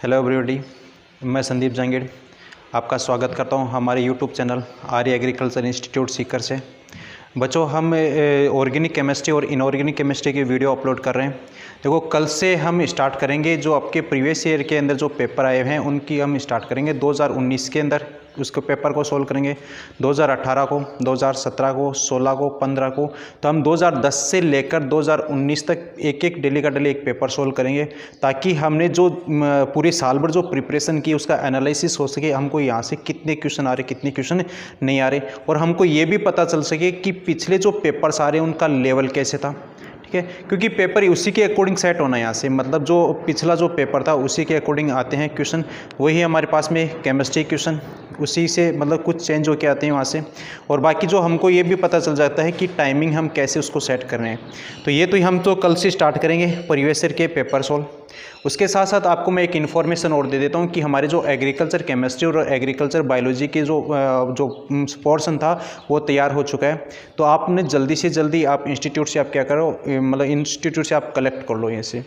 Hello everybody, मैं संदीप जहांगीर आपका स्वागत करता हूं हमारे यूट्यूब चैनल आर्य एग्रीकल्चर इंस्टीट्यूट सीकर से। बच्चों, हम ऑर्गेनिक केमिस्ट्री और इनऑर्गेनिक केमिस्ट्री की वीडियो अपलोड कर रहे हैं। देखो, कल से हम स्टार्ट करेंगे जो आपके प्रीवियस ईयर के अंदर जो पेपर आए हैं उनकी हम स्टार्ट करेंगे। 2019 के अंदर उसको पेपर को सोल्व करेंगे, 2018 को, 2017 को, 16 को, 15 को। तो हम 2010 से लेकर 2019 तक एक एक डेली का डेली एक पेपर सोल्व करेंगे, ताकि हमने जो पूरे साल भर जो प्रिपरेशन की उसका एनालिसिस हो सके, हमको यहाँ से कितने क्वेश्चन आ रहे, कितने क्वेश्चन नहीं आ रहे, और हमको ये भी पता चल सके कि पिछले जो पेपर्स आ रहे हैं उनका लेवल कैसे था। ठीक है, क्योंकि पेपर उसी के अकॉर्डिंग सेट होना है यहाँ से, मतलब जो पिछला जो पेपर था उसी के अकॉर्डिंग आते हैं क्वेश्चन। वही हमारे पास में केमिस्ट्री क्वेश्चन उसी से मतलब कुछ चेंज होके आते हैं वहाँ से, और बाकी जो हमको ये भी पता चल जाता है कि टाइमिंग हम कैसे उसको सेट कर रहे हैं। तो ये तो हम तो कल से स्टार्ट करेंगे प्रीवियस ईयर के पेपर सोल्व। उसके साथ साथ आपको मैं एक इन्फॉर्मेशन और दे देता हूँ कि हमारे जो एग्रीकल्चर केमिस्ट्री और एग्रीकल्चर बायोलॉजी के जो पोर्शन था वो तैयार हो चुका है। तो आपने जल्दी से जल्दी आप इंस्टीट्यूट से आप क्या करो, मतलब इंस्टीट्यूट से आप कलेक्ट कर लो यहाँ से।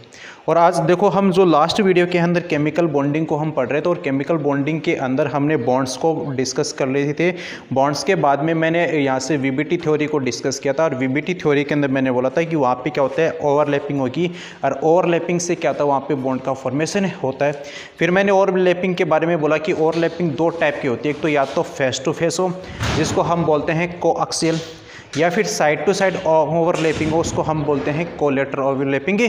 और आज देखो, हम जो लास्ट वीडियो के अंदर केमिकल बॉन्डिंग को हम पढ़ रहे थे, और केमिकल बॉन्डिंग के अंदर हमने बॉन्ड्स को डिस्कस कर रहे थे। बॉन्ड्स के बाद में मैंने यहाँ से वीबीटी थ्योरी को डिस्कस किया था, और वीबीटी थ्योरी के अंदर मैंने बोला था कि वहाँ पे क्या होता है, ओवरलैपिंग होगी, और ओवरलैपिंग से क्या होता है, वहाँ पे बॉन्ड का फॉर्मेशन होता है। फिर मैंने ओवरलैपिंग के बारे में बोला कि ओवरलैपिंग दो टाइप की होती है। एक तो या तो फेस टू फेस हो, जिसको हम बोलते हैं कोएक्सियल, या फिर साइड टू साइड ओवरलैपिंग हो, उसको हम बोलते हैं कोलेटरल ओवरलैपिंग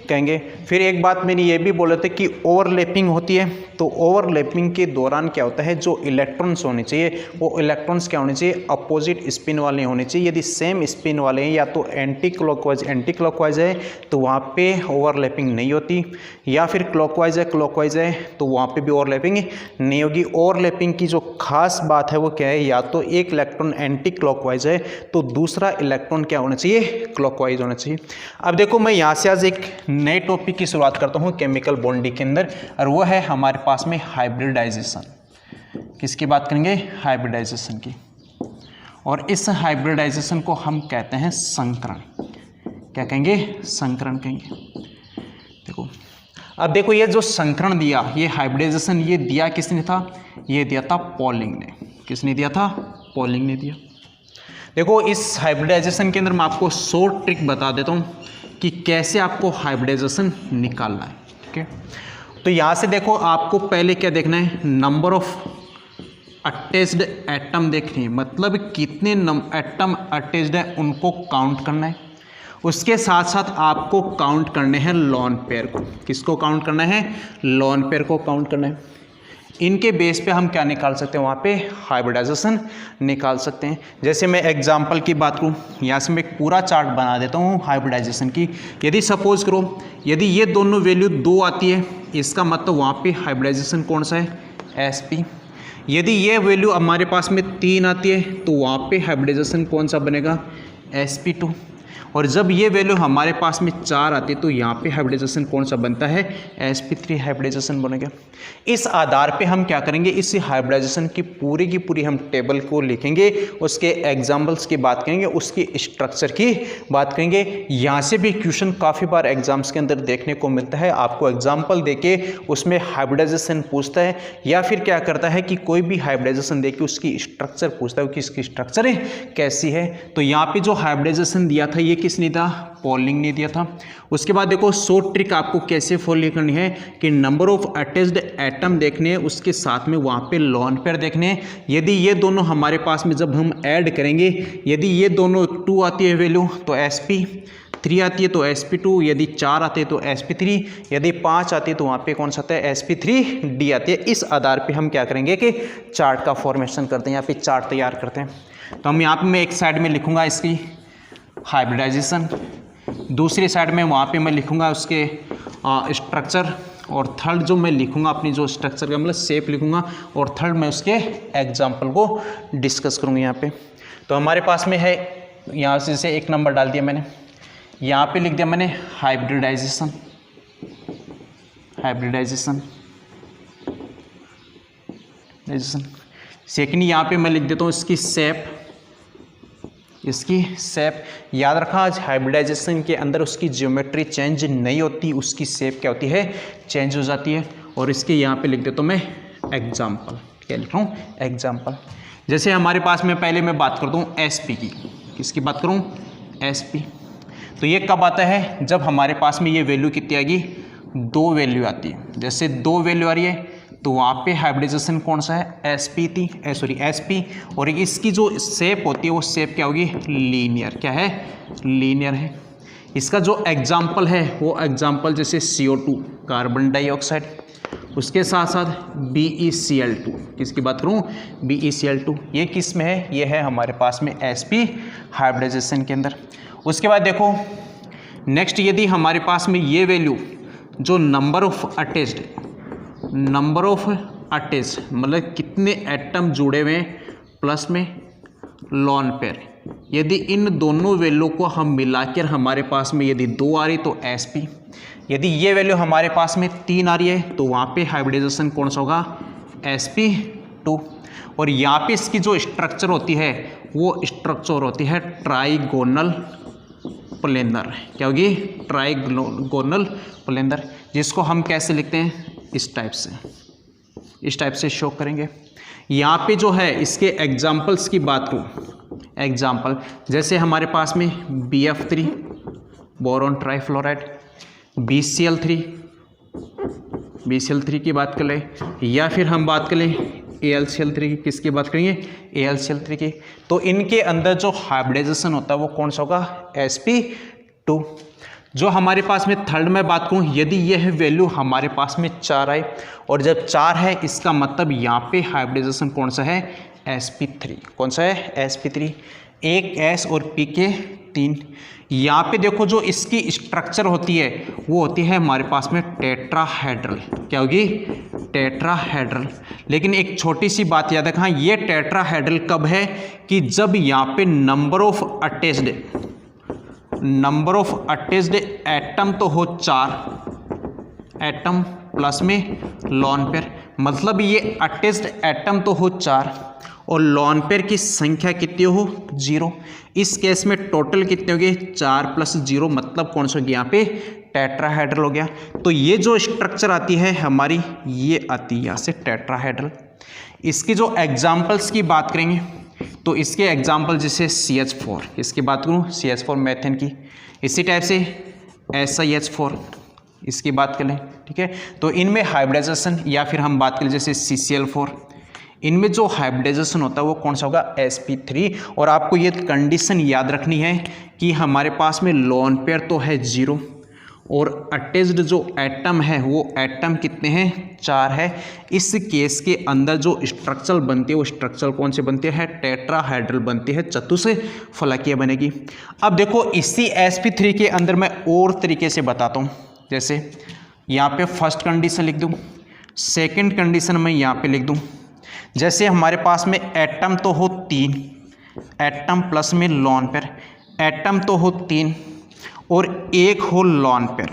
कहेंगे। फिर एक बात मैंने ये भी बोला था कि ओवरलैपिंग होती है, तो ओवरलैपिंग के दौरान क्या होता है, जो इलेक्ट्रॉन्स होने चाहिए वो इलेक्ट्रॉन्स क्या होने चाहिए, अपोजिट स्पिन वाले होने चाहिए। यदि सेम स्पिन वाले हैं या तो एंटी क्लॉकवाइज है तो वहाँ पे ओवरलैपिंग नहीं होती, या फिर क्लॉकवाइज है तो वहाँ पे भी ओवरलैपिंग नहीं होगी। ओवरलैपिंग की जो खास बात है वो क्या है, या तो एक इलेक्ट्रॉन एंटी क्लॉकवाइज है तो दूसरा इलेक्ट्रॉन क्या होना चाहिए, क्लॉकवाइज होना चाहिए। अब देखो, मैं यहाँ से आज एक नए टॉपिक की शुरुआत करता हूँ केमिकल बॉन्डिंग के अंदर, और वो है हमारे पास में हाइब्रिडाइजेशन। किसकी बात करेंगे, हाइब्रिडाइजेशन की। और इस हाइब्रिडाइजेशन को हम कहते हैं संकरण। क्या कहेंगे, संकरण कहेंगे। देखो, अब देखो, ये जो संकरण दिया, ये हाइब्रिडाइजेशन ये दिया किसने था, ये दिया था पॉलिंग ने। किसने दिया था, पॉलिंग ने दिया। देखो, इस हाइब्रिडाइजेशन के अंदर मैं आपको शॉर्ट ट्रिक बता देता हूँ कि कैसे आपको हाइब्रिडाइजेशन निकालना है। ठीक है, तो यहाँ से देखो, आपको पहले क्या देखना है, नंबर ऑफ अटैच्ड एटम देखनी है, मतलब कितने एटम अटैच्ड है उनको काउंट करना है। उसके साथ साथ आपको काउंट करने हैं लोन पेयर को। किसको काउंट करना है, लोन पेयर को काउंट करना है। इनके बेस पे हम क्या निकाल सकते हैं, वहाँ पे हाइब्रिडाइजेशन निकाल सकते हैं। जैसे मैं एग्जांपल की बात करूँ, यहाँ से मैं एक पूरा चार्ट बना देता हूँ हाइब्रिडाइजेशन की। यदि सपोज करो, यदि ये दोनों वैल्यू 2 आती है, इसका मतलब वहाँ पे हाइब्रिडाइजेशन कौन सा है, sp। यदि ये वैल्यू हमारे पास में 3 आती है तो वहाँ पे हाइब्रिडाइजेशन कौन सा बनेगा, sp2। और जब ये वैल्यू हमारे पास में 4 आती है तो यहाँ पे हाइब्रिडाइजेशन कौन सा बनता है, sp3 हाइब्रिडाइजेशन बनेगा। इस आधार पे हम क्या करेंगे, इस हाइब्रिडाइजेशन की पूरी हम टेबल को लिखेंगे, उसके एग्जाम्पल्स की बात करेंगे, उसकी स्ट्रक्चर की बात करेंगे। यहाँ से भी क्वेश्चन काफ़ी बार एग्जाम्स के अंदर देखने को मिलता है। आपको एग्जाम्पल देके उसमें हाइब्रिडाइजेशन पूछता है, या फिर क्या करता है कि कोई भी हाइब्रिडाइजेशन देके उसकी स्ट्रक्चर पूछता है कि इसकी स्ट्रक्चर कैसी है। तो यहाँ पे जो हाइब्रिडाइजेशन दिया था ये किसने था, पॉलिंग ने दिया था। उसके बाद देखो, शॉर्ट ट्रिक आपको कैसे फॉलो करनी है कि नंबर ऑफ अटैच्ड एटम देखने हैं, उसके साथ में वहाँ पे लोन पेयर देखने हैं। यदि ये दोनों हमारे पास में जब हम ऐड करेंगे, यदि ये दोनों 2 आती है वैल्यू तो sp3 आती है तो sp2, यदि 4 आते हैं तो sp3, यदि 5 आती है तो वहाँ पे कौन सा आता है, sp3d आती है। इस आधार पे हम क्या करेंगे कि चार्ट का फॉर्मेशन करते हैं, यहाँ पे चार्ट तैयार करते हैं। तो हम यहाँ पे मैं एक साइड में लिखूंगा इसकी हाइब्रिडाइजेशन, दूसरी साइड में वहाँ पे मैं लिखूंगा उसके स्ट्रक्चर, और थर्ड जो मैं लिखूंगा अपनी जो स्ट्रक्चर का मतलब शेप लिखूंगा, और थर्ड मैं उसके एग्जाम्पल को डिस्कस करूँगा यहाँ पे। तो हमारे पास में है, यहाँ से जैसे 1 नंबर डाल दिया मैंने, यहाँ पे लिख दिया मैंने हाइब्रिडाइजेशन। सेकेंड यहाँ पे मैं लिख देता हूँ इसकी शेप, इसकी शेप याद रखा। आज हाइब्रिडाइजेशन के अंदर उसकी ज्योमेट्री चेंज नहीं होती, उसकी शेप क्या होती है, चेंज हो जाती है। और इसके यहाँ पे लिख देता हूँ मैं एग्जाम्पल। क्या लिख रहा हूँ? एग्जाम्पल। जैसे हमारे पास में पहले मैं बात करता हूँ एसपी की। किसकी बात करूँ? एसपी। तो ये कब आता है? जब हमारे पास में ये वैल्यू कितनी आएगी? 2 वैल्यू आती है। जैसे 2 वैल्यू आ रही है तो वहाँ पे हाइब्रिडाइजेशन कौन सा है? एसपी। और इसकी जो शेप होती है वो शेप क्या होगी? लीनियर। क्या है? लीनियर है। इसका जो एग्जाम्पल है वो एग्जाम्पल जैसे CO2 कार्बन डाइऑक्साइड, उसके साथ साथ BeCl2। किसकी बात करूं? BeCl2। ये किस में है? ये है हमारे पास में sp हाइब्रिडाइजेशन के अंदर। उसके बाद देखो नेक्स्ट, यदि हमारे पास में ये वैल्यू जो नंबर ऑफ अटैच्ड मतलब कितने एटम जुड़े हुए हैं प्लस में लॉन पेयर, यदि इन दोनों वैल्यू को हम मिलाकर हमारे पास में यदि 2 आ रही तो sp, यदि ये वैल्यू हमारे पास में 3 आ रही है तो वहाँ पे हाइब्रिडाइजेशन कौन सा होगा? sp2। और यहाँ पे इसकी जो स्ट्रक्चर होती है वो स्ट्रक्चर होती है ट्राइगोनल प्लेनर। क्या होगी? ट्राइगोनल प्लेनर, जिसको हम कैसे लिखते हैं? इस टाइप से शो करेंगे। यहाँ पे जो है इसके एग्जाम्पल्स की बात करूँ, एग्जाम्पल जैसे हमारे पास में BF3 बोरॉन ट्राइफ्लोराइड, BCl3 की बात कर लें, या फिर हम बात कर लें AlCl3 की। किसकी बात करेंगे? AlCl3 की। तो इनके अंदर जो हाइब्रिडाइजेशन होता है वो कौन सा होगा? sp2। जो हमारे पास में थर्ड में बात करूं, यदि यह वैल्यू हमारे पास में 4 आए, और जब 4 है इसका मतलब यहाँ पे हाइब्रिडाइजेशन कौन सा है? sp3। कौन सा है? sp3। एक s और p के 3। यहाँ पे देखो जो इसकी स्ट्रक्चर होती है वो होती है हमारे पास में टेट्राहेड्रल। क्या होगी? टेट्राहेड्रल। लेकिन एक छोटी सी बात याद रखना, ये टेट्राहेड्रल कब है? कि जब यहाँ पे नंबर ऑफ अटैच्ड एटम तो हो 4 एटम प्लस में लॉन पेयर, मतलब ये अटैच्ड एटम तो हो 4 और लॉन पेयर की संख्या कितनी हो? 0। इस केस में टोटल कितने हो गए? 4 + 0, मतलब कौन सा हो गया? यहाँ पे टेट्राहेड्रल हो गया। तो ये जो स्ट्रक्चर आती है हमारी, ये आती है यहाँ से टेट्राहेड्रल। इसकी जो एग्जाम्पल्स की बात करेंगे तो इसके एग्जाम्पल जैसे CH4, इसकी बात करूँ CH4 मेथेन की, इसी टाइप से SiH4 इसकी बात करें। ठीक है, तो इनमें हाइब्रिडाइजेशन, या फिर हम बात करें जैसे CCl4, इनमें जो हाइब्रिडाइजेशन होता है वो कौन सा होगा? sp3। और आपको ये कंडीशन याद रखनी है कि हमारे पास में लॉन पेयर तो है 0 और अटैच्ड जो एटम है वो एटम कितने हैं? 4 है। इस केस के अंदर जो स्ट्रक्चर बनती है वो स्ट्रक्चर कौन से बनते हैं? टेट्राहेड्रल बनती है, चतुष्फलकीय बनेगी। अब देखो इसी sp3 के अंदर मैं और तरीके से बताता हूँ। जैसे यहाँ पे फर्स्ट कंडीशन लिख दूँ, सेकंड कंडीशन मैं यहाँ पे लिख दूँ। जैसे हमारे पास में एटम तो हो 3, एटम प्लस में लॉन पेयर, एटम तो हो 3 और एक हो लॉन पेयर,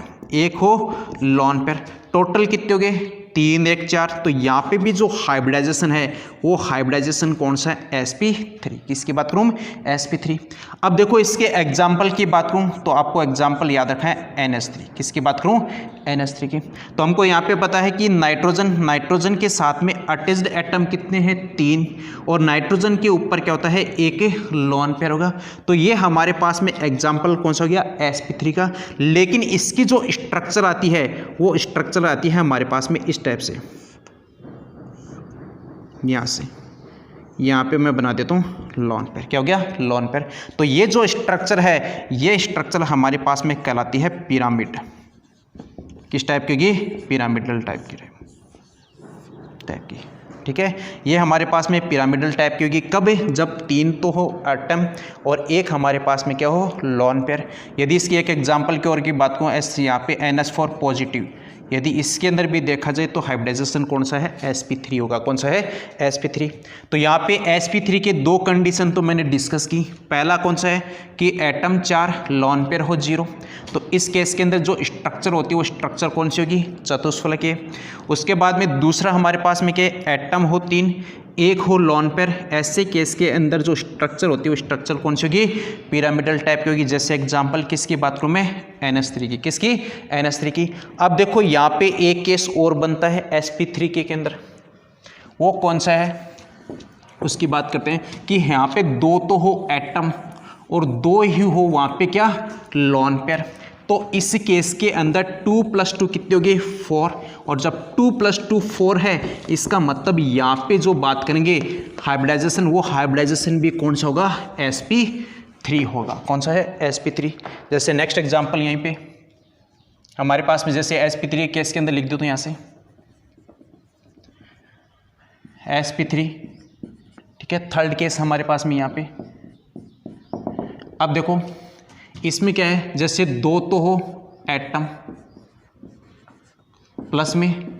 टोटल कितने हो गए? 3 1 4। तो यहाँ पे भी जो हाइब्रिडाइजेशन है वो हाइब्रिडाइजेशन कौन सा है? sp3। किसकी बात करूँ? sp3। अब देखो इसके एग्जाम्पल की बात करूँ तो आपको एग्जाम्पल याद रखना है NH3। किसकी बात करूँ? NH3 की। तो हमको यहाँ पे पता है कि नाइट्रोजन के साथ में अटैच्ड एटम कितने हैं? 3, और नाइट्रोजन के ऊपर क्या होता है? एक लॉन पेयर होगा। तो ये हमारे पास में एग्जाम्पल कौन सा हो गया? sp3 का। लेकिन इसकी जो स्ट्रक्चर आती है वो स्ट्रक्चर आती है हमारे पास में इस टाइप से, यहाँ पे मैं बना देता हूँ लॉन पेयर। क्या हो गया? Lone pair. तो ये जो स्ट्रक्चर है ये स्ट्रक्चर हमारे पास में कहलाती है पिरामिड। किस टाइप की होगी? पिरामिडल टाइप की। ठीक है, ये हमारे पास में पिरामिडल टाइप की होगी। कब? जब 3 तो हो एटम और एक हमारे पास में क्या हो? Lone pair. यदि इसकी एक एग्जांपल की और की बात करूँ, यहाँ पे NH4 पॉजिटिव, यदि इसके अंदर भी देखा जाए तो हाइब्रिडाइजेशन कौन सा है? sp3 होगा। कौन सा है? sp3। तो यहाँ पे sp3 के 2 कंडीशन तो मैंने डिस्कस की। पहला कौन सा है? कि एटम 4 लॉन पेयर हो 0। तो इस केस के अंदर जो स्ट्रक्चर होती है वो स्ट्रक्चर कौन सी होगी? चतुष्फलकीय। उसके बाद में दूसरा हमारे पास में क्या? एटम एटम हो 3, एक हो लॉन पेयर, ऐसे केस के अंदर जो स्ट्रक्चर होती है वो स्ट्रक्चर कौन सी होगी, पिरामिडल टाइप की होगी। जैसे एग्जांपल किसकी बात करूँ मैं, NH3 की, किसकी, NH3 की। अब देखो यहाँ पे एक केस और बनता है sp3 के अंदर, वो कौन सा है उसकी बात करते हैं कि यहाँ पे 2 तो हो एटम और 2 ही हो वहाँ पे क्या, लॉन पेयर। तो इस केस के अंदर 2 + 2 कितनी होगी, 4, और जब 2 + 2 4 है, इसका मतलब यहाँ पे जो बात करेंगे हाइब्रिडाइजेशन, वो हाइब्रिडाइजेशन भी कौन सा होगा, sp3 होगा। कौन सा है, sp3। जैसे नेक्स्ट एग्जांपल यहीं पे हमारे पास में, जैसे sp3 केस के अंदर लिख दो तो यहाँ से sp3, ठीक है। थर्ड केस हमारे पास में यहाँ पे, अब देखो इसमें क्या है, जैसे 2 तो हो एटम प्लस में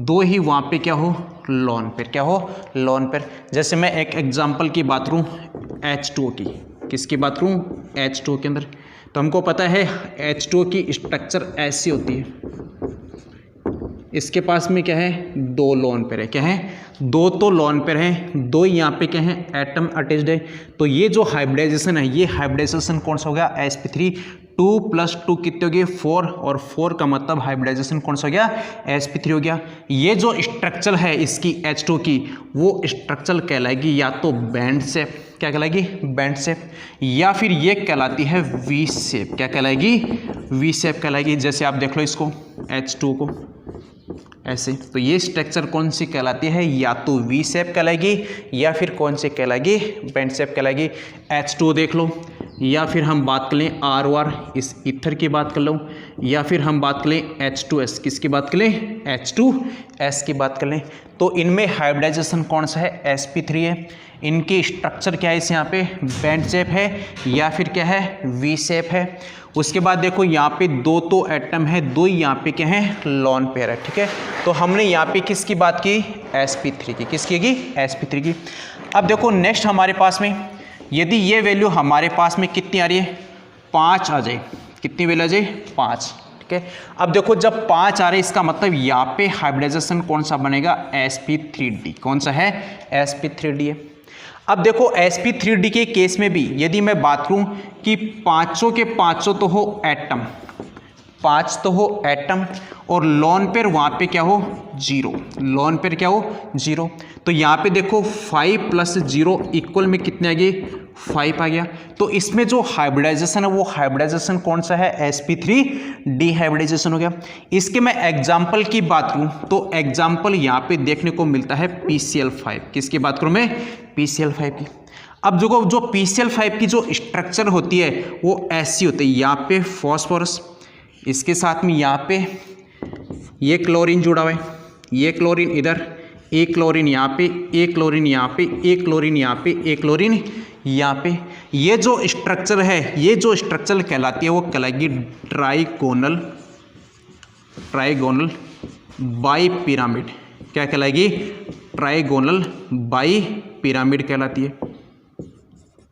2 ही वहाँ पे क्या हो, लॉन पेयर, क्या हो, लॉन पेयर। जैसे मैं एक एग्जांपल की बात करूँ H2O की, किसकी बात करूँ, H2O के अंदर, तो हमको पता है H2O की स्ट्रक्चर ऐसी होती है, इसके पास में क्या है, 2 लॉन पेयर है, क्या है, 2 तो लॉन पेयर है, 2 यहाँ पे क्या है, एटम अटैच्ड है। तो ये जो हाइब्रिडाइजेशन है, ये हाइब्रिडाइजेशन कौन सा हो गया, sp3। 2 + 2 कितने हो गए, 4, और 4 का मतलब हाइब्रिडाइजेशन कौन सा हो गया, sp3 हो गया। ये जो स्ट्रक्चर है इसकी H2 की, वो स्ट्रक्चर कहलाएगी या तो बैंड शेप, क्या कहलाएगी, बैंड शेप, या फिर ये कहलाती है वी शेप, क्या कहलाएगी, वी शेप कहलाएगी। जैसे आप देख लो इसको H2 को ऐसे, तो ये स्ट्रक्चर कौन सी कहलाती है, या तो वी शेप कहलाएगी या फिर कौन से कहलाएगी, बैंड शेप कहलाएगी। H2 देख लो, या फिर हम बात कर लें ROR, इस ईथर की बात कर लो, या फिर हम बात कर लें H2S, किसकी बात कर लें, H2S की बात कर लें। तो इनमें हाइब्रिडाइजेशन कौन सा है, sp3 है। इनकी स्ट्रक्चर क्या है, इस यहाँ पे बैंड शेप है या फिर क्या है, वी शेप है। उसके बाद देखो यहाँ पे 2 तो एटम है, 2 यहाँ पे क्या है, लॉन पेयर है, ठीक है। तो हमने यहाँ पे किसकी बात की, sp3 की, किसकी की, sp3 की। अब देखो नेक्स्ट हमारे पास में, यदि ये वैल्यू हमारे पास में कितनी आ रही है, 5 आ जाए, कितनी वैल्यू आ जाए, 5, ठीक है। अब देखो जब 5 आ रहे, इसका मतलब यहाँ पे हाइब्रिडाइजेशन कौन सा बनेगा, sp3d, कौन सा है, sp3d है। अब देखो sp3d के केस में भी यदि मैं बात करूं कि 5 के 5 तो हो एटम, 5 तो हो एटम, और लॉन पेयर वहाँ पे क्या हो, 0, लॉन पेयर क्या हो, 0। तो यहाँ पे देखो 5 + 0 इक्वल में कितने आ गए, 5 आ गया। तो इसमें जो हाइब्रिडाइजेशन है वो हाइब्रिडाइजेशन कौन सा है, sp3d हाइब्रिडाइजेशन हो गया। इसके मैं एग्जाम्पल की बात करूँ तो एग्जाम्पल यहाँ पे देखने को मिलता है PCl5, किसकी बात करूँ मैं, PCl5 की। अब जो PCl5 की जो स्ट्रक्चर होती है वो ऐसी होती है, यहाँ पे फॉस्फोरस, इसके साथ में यहाँ पे ये क्लोरीन जुड़ा हुआ है, ये क्लोरीन इधर, एक क्लोरीन यहाँ पे, एक क्लोरीन यहाँ पे, एक क्लोरीन यहाँ पे, एक क्लोरीन यहाँ पे। ये जो स्ट्रक्चर है, ये जो स्ट्रक्चर कहलाती है वो कहलाएगी ट्राइगोनल बाई पिरामिड, क्या कहलाएगी, ट्राइगोनल बाई पिरामिड कहलाती है,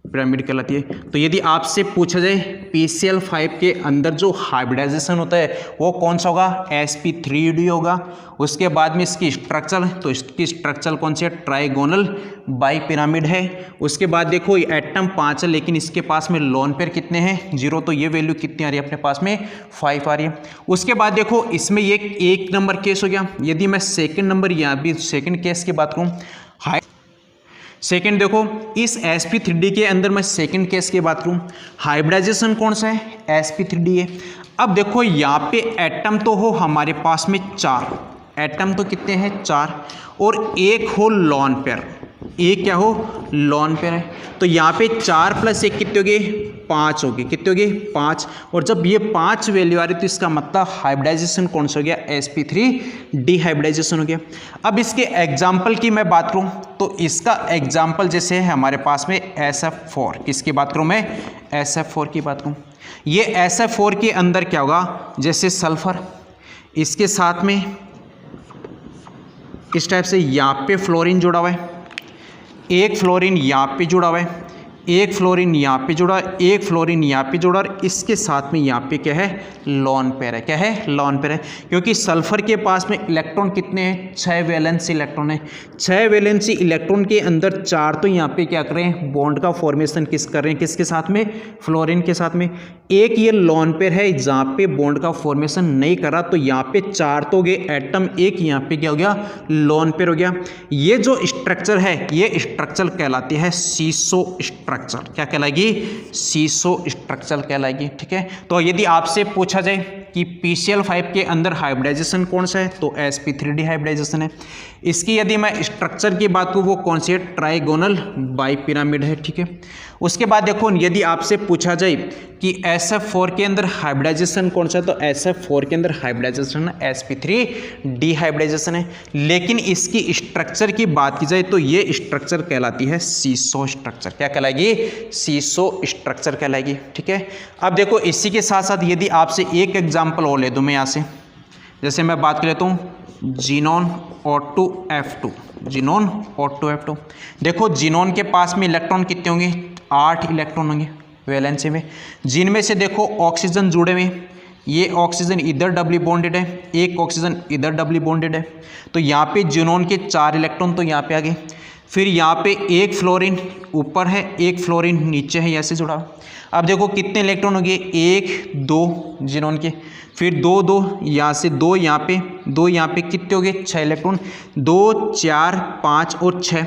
पिरामिड कहलाती है। तो यदि आपसे पूछा जाए PCl5 के अंदर जो हाइब्रिडाइजेशन होता है वो कौन सा होगा, sp3d होगा। उसके बाद में इसकी स्ट्रक्चर, तो इसकी स्ट्रक्चर कौन सी है, ट्राइगोनल बाई पिरामिड है। उसके बाद देखो एटम 5 है, लेकिन इसके पास में लॉन पेयर कितने हैं, 0, तो ये वैल्यू कितनी आ रही है अपने पास में, 5 आ रही है। उसके बाद देखो इसमें ये 1 नंबर केस हो गया। यदि मैं सेकेंड नंबर यहाँ भी सेकेंड केस की बात करूँ, सेकेंड देखो इस sp3d के अंदर मैं सेकेंड केस की बात करूं, हाइब्रिडाइजेशन कौन सा है, sp3d है। अब देखो यहाँ पे एटम तो हो हमारे पास में 4, एटम तो कितने हैं, 4, और एक हो लॉन पेयर, एक क्या हो, लॉन पेयर है। तो यहाँ पे 4 + 1 कितने हो गए, 5 हो गए, कितने हो गए, 5। और जब ये 5 वैल्यू आ रही तो इसका मतलब हाइब्रिडाइजेशन कौन सा हो गया, sp3d हाइब्रिडाइजेशन हो गया। अब इसके एग्जाम्पल की मैं बात करूँ तो इसका एग्जाम्पल जैसे है हमारे पास में SF4, किसकी बात करूँ मैं, SF4 की बात करूँ। ये SF4 के अंदर क्या होगा, जैसे सल्फर, इसके साथ में इस टाइप से यहाँ पे फ्लोरीन जुड़ा हुआ है, एक फ्लोरीन यहाँ पे जुड़ा हुआ है, एक फ्लोरीन यहाँ पे जुड़ा, एक फ्लोरीन यहाँ पे जुड़ा और इसके साथ में यहाँ पे क्या है, लोन पेयर है। क्या है, लोन पेयर है, क्योंकि सल्फर के पास में इलेक्ट्रॉन कितने हैं, 6 वैलेंसी इलेक्ट्रॉन है। 6 वैलेंसी इलेक्ट्रॉन के अंदर 4 तो यहाँ पे क्या कर रहे हैं, बॉन्ड का फॉर्मेशन कर रहे हैं, किसके साथ में, फ्लोरीन के साथ में। एक ये लोन पेयर है जहाँ पे बॉन्ड का फॉर्मेशन नहीं कर रहा, तो यहाँ पे 4 तो गए एटम, एक यहाँ पे क्या हो गया, लोन पेयर हो गया। ये जो स्ट्रक्चर है, ये स्ट्रक्चर कहलाती है सीसो स्ट्रक्चर। क्या कहलाएगी, सीसो स्ट्रक्चर कहलाएगी। ठीक है, तो यदि आपसे पूछा जाए कि PCl5 के अंदर हाइब्रिडाइजेशन कौन सा है, तो sp3d हाइब्रिडाइजेशन है। इसकी यदि मैं स्ट्रक्चर की बात करूँ, वो कौन सी है, ट्राइगोनल बाइपिरामिड है। ठीक है, उसके बाद देखो यदि आपसे पूछा जाए कि SF4 के अंदर हाइब्रिडाइजेशन कौन सा है, तो SF4 के अंदर हाइब्रिडाइजेशन sp3d हाइब्रिडाइजेशन है। लेकिन इसकी स्ट्रक्चर की बात की जाए तो ये स्ट्रक्चर कहलाती है सीसो स्ट्रक्चर। क्या कहलाएगी, सीसो स्ट्रक्चर कहलाएगी। ठीक है, अब देखो इसी के साथ साथ यदि आपसे एक एग्जाम्पल और ले दूं मैं यहाँ से, जैसे मैं बात कर लेता हूँ जीनोन O2F2, जीनोन O2F2। देखो जीनोन के पास में इलेक्ट्रॉन कितने होंगे, 8 इलेक्ट्रॉन होंगे वैलेंसी में, जिनमें से देखो ऑक्सीजन जुड़े हुए, ये ऑक्सीजन इधर डबली बॉन्डेड है, एक ऑक्सीजन इधर डबली बॉन्डेड है, तो यहाँ पे जीनोन के 4 इलेक्ट्रॉन तो यहाँ पे आ गए। फिर यहाँ पे एक फ्लोरीन ऊपर है, एक फ्लोरीन नीचे है, ऐसे जुड़ा। अब देखो कितने इलेक्ट्रॉन हो गए, 1 2 जीनोन के, फिर 2 2 यहाँ से 2 यहाँ पे, 2 यहाँ पे, कितने हो गए, 6 इलेक्ट्रॉन, 2 4 5 और 6।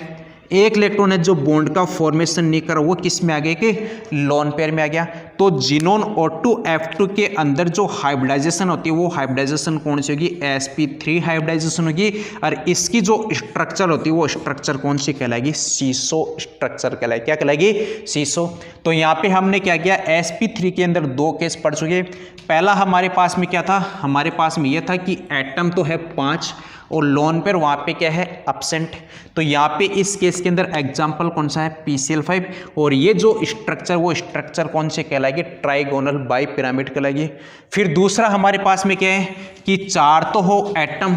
एक इलेक्ट्रॉन है जो बॉन्ड का फॉर्मेशन नहीं कर रहा, वो किस में आ गया, कि लोन पेयर में आ गया। तो जीनोन O2F2 के अंदर जो हाइब्रिडाइजेशन होती है, वो हाइब्रिडाइजेशन कौन सी होगी, sp3 हाइब्रिडाइजेशन होगी। और इसकी जो स्ट्रक्चर होती है, वो स्ट्रक्चर कौन सी कहलाएगी, सीसो स्ट्रक्चर कहलाएगी। क्या कहलाएगी, सीसो। तो यहाँ पे हमने क्या किया, sp3 के अंदर 2 केस पढ़ चुके। पहला हमारे पास में क्या था, हमारे पास में यह था कि एटम तो है 5 और लोन पेयर वहाँ पे क्या है, एब्सेंट। तो यहाँ पे इस केस के अंदर एग्जाम्पल कौन सा है, PCl5। और ये जो स्ट्रक्चर, वो स्ट्रक्चर कौन से कहलाएगी, ट्राइगोनल बाइपिरामिड कहलाएगी। फिर दूसरा हमारे पास में क्या है कि 4 तो हो एटम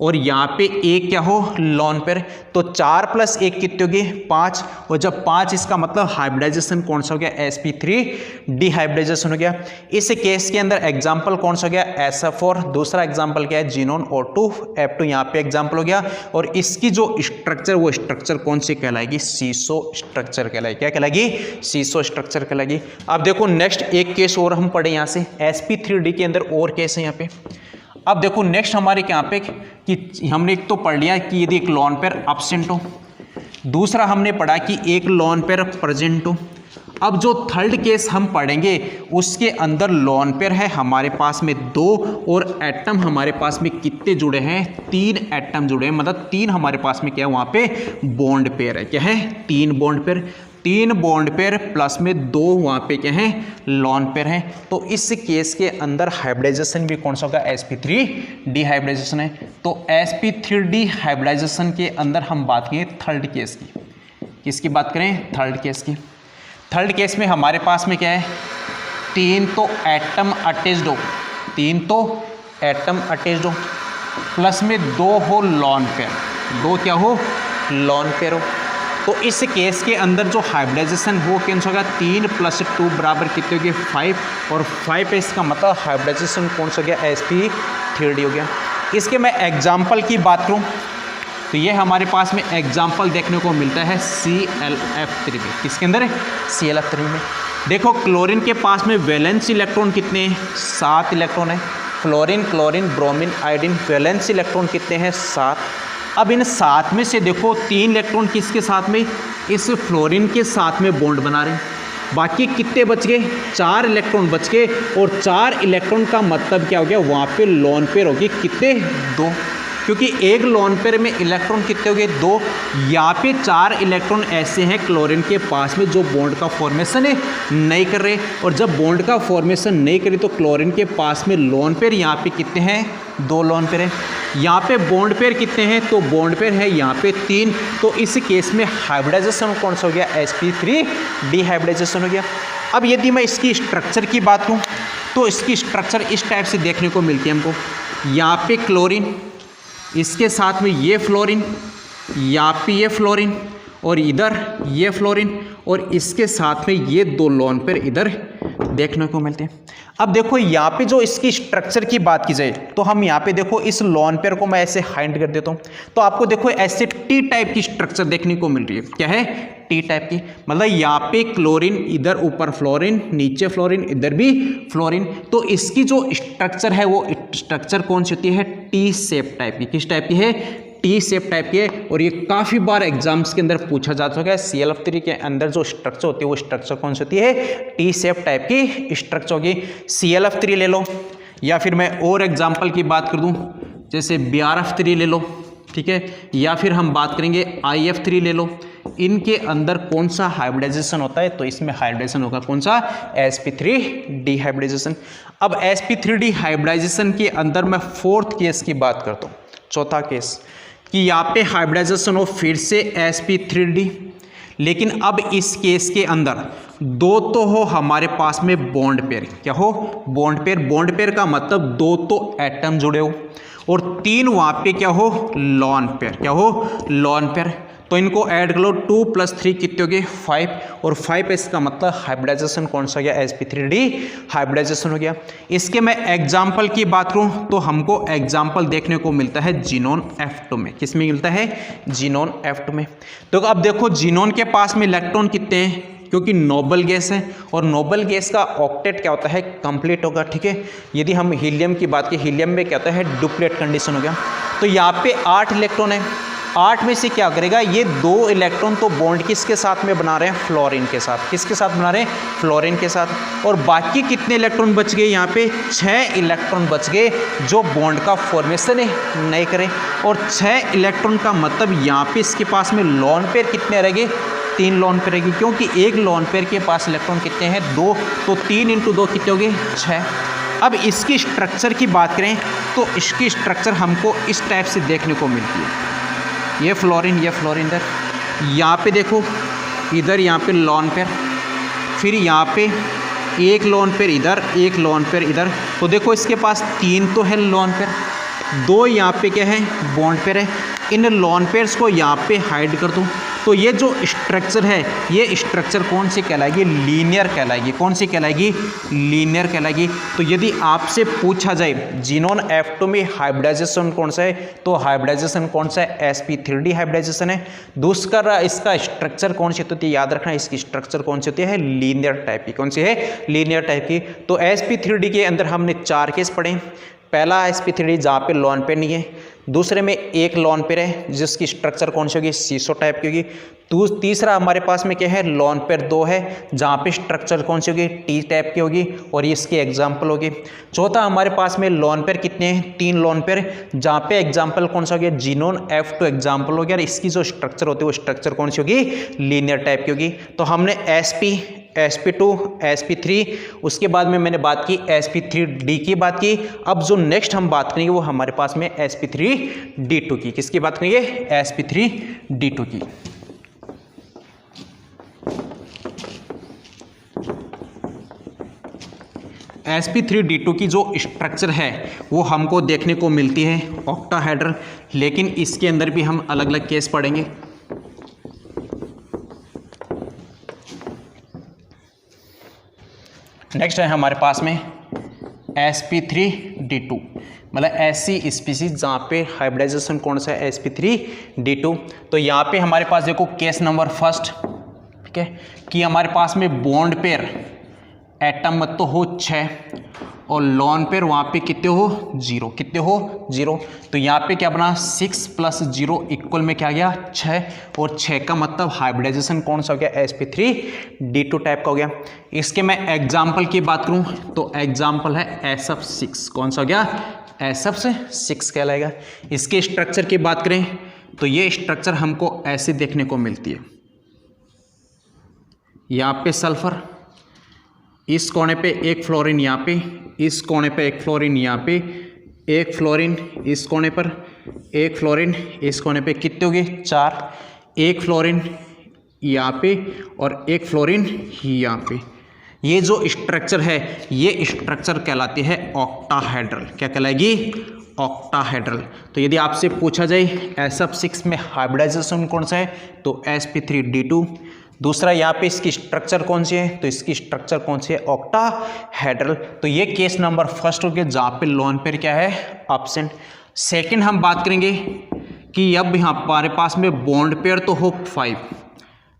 और यहाँ पे एक क्या हो, लोन पेयर। तो 4 + 1 कितने हो गए, 5। और जब 5, इसका मतलब हाइब्रिडाइजेशन कौन सा हो गया, sp3d हाइब्रिडाइजेशन हो गया। इस केस के अंदर एग्जाम्पल कौन सा हो गया, SF4। दूसरा एग्जाम्पल क्या है, जीनोन O2F2, यहाँ पे एग्जाम्पल हो गया। और इसकी जो स्ट्रक्चर, वो स्ट्रक्चर कौन सी कहलाएगी, सीसो स्ट्रक्चर कहलाएगी। क्या कहलाएगी, सीसो स्ट्रक्चर कहलाएगी। अब देखो नेक्स्ट एक केस और हम पढ़े यहाँ से, sp3d के अंदर और केस है यहाँ पे। अब देखो नेक्स्ट हमारे यहाँ पे कि हमने एक तो पढ़ लिया कि यदि एक लोन पेयर एब्सेंट हो, दूसरा हमने पढ़ा कि एक लोन पेयर प्रेजेंट हो। अब जो थर्ड केस हम पढ़ेंगे, उसके अंदर लोन पेयर है हमारे पास में 2 और एटम हमारे पास में कितने जुड़े हैं, 3 एटम जुड़े हैं। मतलब 3 हमारे पास में क्या है, वहाँ पे बॉन्ड पेयर है। क्या है, 3 bond pair, 3 bond pair plus में 2 वहाँ पे क्या है, लोन पेयर है। तो इस केस के अंदर हाइब्रिडाइजेशन भी कौन सा होगा, sp3d हाइब्रिडाइजेशन है। तो sp3d हाइब्रिडाइजेशन के अंदर हम बात करें थर्ड केस की, किसकी बात करें, थर्ड केस की। थर्ड केस में हमारे पास में क्या है, 3 तो एटम अटैच्ड हो, 3 तो एटम अटैच्ड हो, प्लस में 2 हो लोन पेयर, 2 क्या हो, लोन पेयर हो। तो इस केस के अंदर जो हाइब्रिडाइजेशन हो कैंसिल होगा, 3 + 2 बराबर कितने हो गए, 5। और 5 है, इसका मतलब हाइब्रिडाइजेशन कौन सा हो गया, sp3d हो गया। इसके मैं एग्जाम्पल की बात करूँ तो ये हमारे पास में एग्जाम्पल देखने को मिलता है ClF3 में। किसके अंदर है, ClF3 में। देखो क्लोरीन के पास में वैलेंस इलेक्ट्रॉन कितने हैं, 7 इलेक्ट्रॉन है। Fluorine, chlorine, bromine, iodine, valence electron कितने हैं, 7। अब इन 7 में से देखो 3 इलेक्ट्रॉन किसके साथ में, इस फ्लोरीन के साथ में बॉन्ड बना रहे हैं। बाकी कितने बच गए, 4 इलेक्ट्रॉन बच गए। और 4 इलेक्ट्रॉन का मतलब क्या हो गया, वहाँ पे लोन पेयर होगी, कितने, 2। क्योंकि एक लोन पेयर में इलेक्ट्रॉन कितने हो गए, 2। यहाँ पे 4 इलेक्ट्रॉन ऐसे हैं क्लोरीन के पास में जो बॉन्ड का फॉर्मेशन है नहीं कर रहे। और जब बॉन्ड का फॉर्मेशन नहीं करे तो क्लोरीन के पास में लोन पेयर यहाँ पे कितने हैं, 2 लोन पेयर है। यहाँ पे बॉन्ड पेयर कितने हैं, तो बॉन्ड पेयर है यहाँ पे 3। तो इस केस में हाइब्रिडाइजेशन कौन सा हो गया, sp3d हाइब्रिडाइजेशन हो गया। अब यदि मैं इसकी स्ट्रक्चर की बात करूँ तो इसकी स्ट्रक्चर इस टाइप से देखने को मिलती है हमको। यहाँ पे क्लोरीन, इसके साथ में ये फ्लोरीन, यहाँ पे ये फ्लोरीन और इधर ये फ्लोरीन और इसके साथ में ये 2 लोन पेयर इधर देखने को मिलते हैं। अब देखो यहाँ पे जो इसकी स्ट्रक्चर की बात की जाए तो हम यहाँ पे देखो इस लोन पेयर को मैं ऐसे हाइड कर देता हूँ, तो आपको देखो ऐसे टी टाइप की स्ट्रक्चर देखने को मिल रही है। क्या है? टी टाइप की, मतलब यहाँ पे क्लोरीन, इधर ऊपर फ्लोरीन, नीचे फ्लोरीन, इधर भी फ्लोरीन। तो इसकी जो स्ट्रक्चर है वो स्ट्रक्चर कौन सी होती है? टी शेप टाइप की। किस टाइप की है? टी शेप टाइप की है। और ये काफ़ी बार एग्जाम्स के अंदर पूछा जा चुका है। ClF3 के अंदर जो स्ट्रक्चर होती है वो स्ट्रक्चर कौन सी होती है? टी शेप टाइप की स्ट्रक्चर होगी। ClF3 ले लो, या फिर मैं और एग्जाम्पल की बात कर दूं, जैसे BrF3 ले लो, ठीक है, या फिर हम बात करेंगे IF3 ले लो। इनके अंदर कौन सा हाइब्रिडाइजेशन होता है? तो इसमें हाइब्रिडाइजेशन होगा कौन सा? sp3 डिहाइब्रिडाइजेशन। अब sp3 डिहाइब्रिडाइजेशन के अंदर मैं 4th केस की बात करता हूँ, चौथा केस, कि यहाँ पे हाइब्रिडाइजेशन हो फिर से sp3d, लेकिन अब इस केस के अंदर 2 तो हो हमारे पास में बॉन्ड पेयर। क्या हो? Bond pair. बॉन्ड पेयर का मतलब 2 तो एटम जुड़े हो, और 3 वहाँ पे क्या हो? Lone pair. क्या हो? Lone pair. तो इनको ऐड कर लो, 2 + 3 कितने हो गए? 5, और 5 इसका मतलब हाइब्रिडाइजेशन कौन सा हो गया? sp3d हाइब्रिडाइजेशन हो गया। इसके मैं एग्जाम्पल की बात करूं तो हमको एग्जाम्पल देखने को मिलता है जीनोन F2 में। किस में मिलता है? जीनोन F2 में। तो अब देखो जीनोन के पास में इलेक्ट्रॉन कितने हैं? क्योंकि नोबल गैस है, और नोबल गैस का ऑक्टेट क्या होता है? कंप्लीट होगा, ठीक है। यदि हम हीलियम की बात करें, हीलियम में क्या होता है? डुप्लेट कंडीशन हो गया। तो यहाँ पे 8 इलेक्ट्रॉन है, 8 में से क्या करेगा? ये 2 इलेक्ट्रॉन तो बॉन्ड किसके साथ में बना रहे हैं? फ्लोरीन के साथ। किसके साथ बना रहे हैं? फ्लोरीन के साथ। और बाकी कितने इलेक्ट्रॉन बच गए? यहाँ पे 6 इलेक्ट्रॉन बच गए जो बॉन्ड का फॉर्मेशन नहीं करे। और 6 इलेक्ट्रॉन का मतलब यहाँ पे इसके पास में लोन पेयर कितने रहेंगे? 3 लोन पेयर रहेगी, क्योंकि एक लोन पेयर के पास इलेक्ट्रॉन कितने हैं? 2। तो 3 × 2 कितने हो गए? 6। अब इसकी स्ट्रक्चर की बात करें तो इसकी स्ट्रक्चर हमको इस टाइप से देखने को मिलती है। ये फ्लोरीन इधर, यहाँ पे देखो इधर, यहाँ पे लोन पेयर, फिर यहाँ पे एक लोन पेयर इधर, एक लोन पेयर इधर। तो देखो इसके पास 3 तो है लोन पेयर, 2 यहाँ पे क्या है? बॉन्ड पेयर है। इन लोन पेयर्स को यहाँ पे हाइड कर दूँ तो ये जो स्ट्रक्चर है, ये स्ट्रक्चर कौन सी कहलाएगी? लीनियर कहलाएगी। कौन सी कहलाएगी? लीनियर कहलाएगी। तो यदि आपसे पूछा जाए जीनोन F2 में हाइब्रिडाइजेशन कौन सा है, तो हाइब्रिडाइजेशन कौन सा है? sp3d हाइब्रिडाइजेशन है। दूसरा इसका स्ट्रक्चर कौन सी होती है? याद रखना, इसकी स्ट्रक्चर कौन सी होती है? लीनियर टाइप की। कौन सी है? लीनियर टाइप की। तो sp3d के अंदर हमने 4 केस पढ़े। पहला sp3d जहाँ पे लोन पेयर नहीं है, दूसरे में एक लोन पेयर है जिसकी स्ट्रक्चर कौन सी होगी? सीसो टाइप की होगी। तीसरा हमारे पास में क्या है? लोन पेयर 2 है जहाँ पे स्ट्रक्चर कौन सी होगी? टी टाइप की होगी, और ये इसकी एग्जाम्पल होगी। चौथा हमारे पास में लोन पेयर कितने हैं? 3 लोन पेयर, जहाँ पे एग्जाम्पल कौन सा हो गया? जीनोन F2 एग्जाम्पल हो गया। और इसकी जो स्ट्रक्चर होती है वो स्ट्रक्चर कौन सी होगी? लीनियर टाइप की होगी। तो हमने sp2, sp3, उसके बाद में मैंने बात की sp3d की बात की। अब जो नेक्स्ट हम बात करेंगे वो हमारे पास में sp3d2 की। किसकी बात करेंगे? sp3d2 की। sp3d2 की जो स्ट्रक्चर है वो हमको देखने को मिलती है ऑक्टाहेड्रल, लेकिन इसके अंदर भी हम अलग अलग केस पढ़ेंगे। नेक्स्ट है हमारे पास में sp3d2, मतलब ऐसी स्पीसीज जहाँ पे हाइब्रिडाइजेशन कौन सा है? sp3d2। तो यहाँ पे हमारे पास देखो केस नंबर 1, ठीक है, कि हमारे पास में बॉन्ड पेयर एटम मत तो हो 6, और लॉन पेयर वहाँ पे कितने हो? 0। कितने हो? 0। तो यहाँ पे क्या बना? 6 + 0 इक्वल में क्या गया? 6। और 6 का मतलब हाइब्रिडाइजेशन कौन सा हो गया? sp3d2 टाइप का हो गया। इसके मैं एग्जाम्पल की बात करूँ तो एग्जाम्पल है SF6। कौन सा हो गया? SF6 कहलाएगा। इसके स्ट्रक्चर की बात करें तो ये स्ट्रक्चर हमको ऐसे देखने को मिलती है। यहाँ पे सल्फर, इस कोने पे एक फ्लोरीन, यहाँ पे इस कोने पे एक फ्लोरीन, यहाँ पे एक फ्लोरीन, इस कोने पर एक फ्लोरीन, इस कोने पे कितने हो गए? 4। एक फ्लोरीन यहाँ पे और एक फ्लोरीन यहाँ पे। ये जो स्ट्रक्चर है ये स्ट्रक्चर कहलाती है ऑक्टाहेड्रल। क्या कहलाएगी? ऑक्टाहेड्रल। तो यदि आपसे पूछा जाए SF6 में हाइब्रिडाइजेशन कौन सा है तो sp3d2। दूसरा यहाँ पे इसकी स्ट्रक्चर कौन सी है, तो इसकी स्ट्रक्चर कौन सी है, ऑक्टाहेड्रल। तो ये केस नंबर फर्स्ट हो गया जहाँ पे लोन पेयर क्या है, एब्सेंट। सेकंड हम बात करेंगे कि अब यहाँ हमारे पास में बॉन्ड पेयर तो हो 5,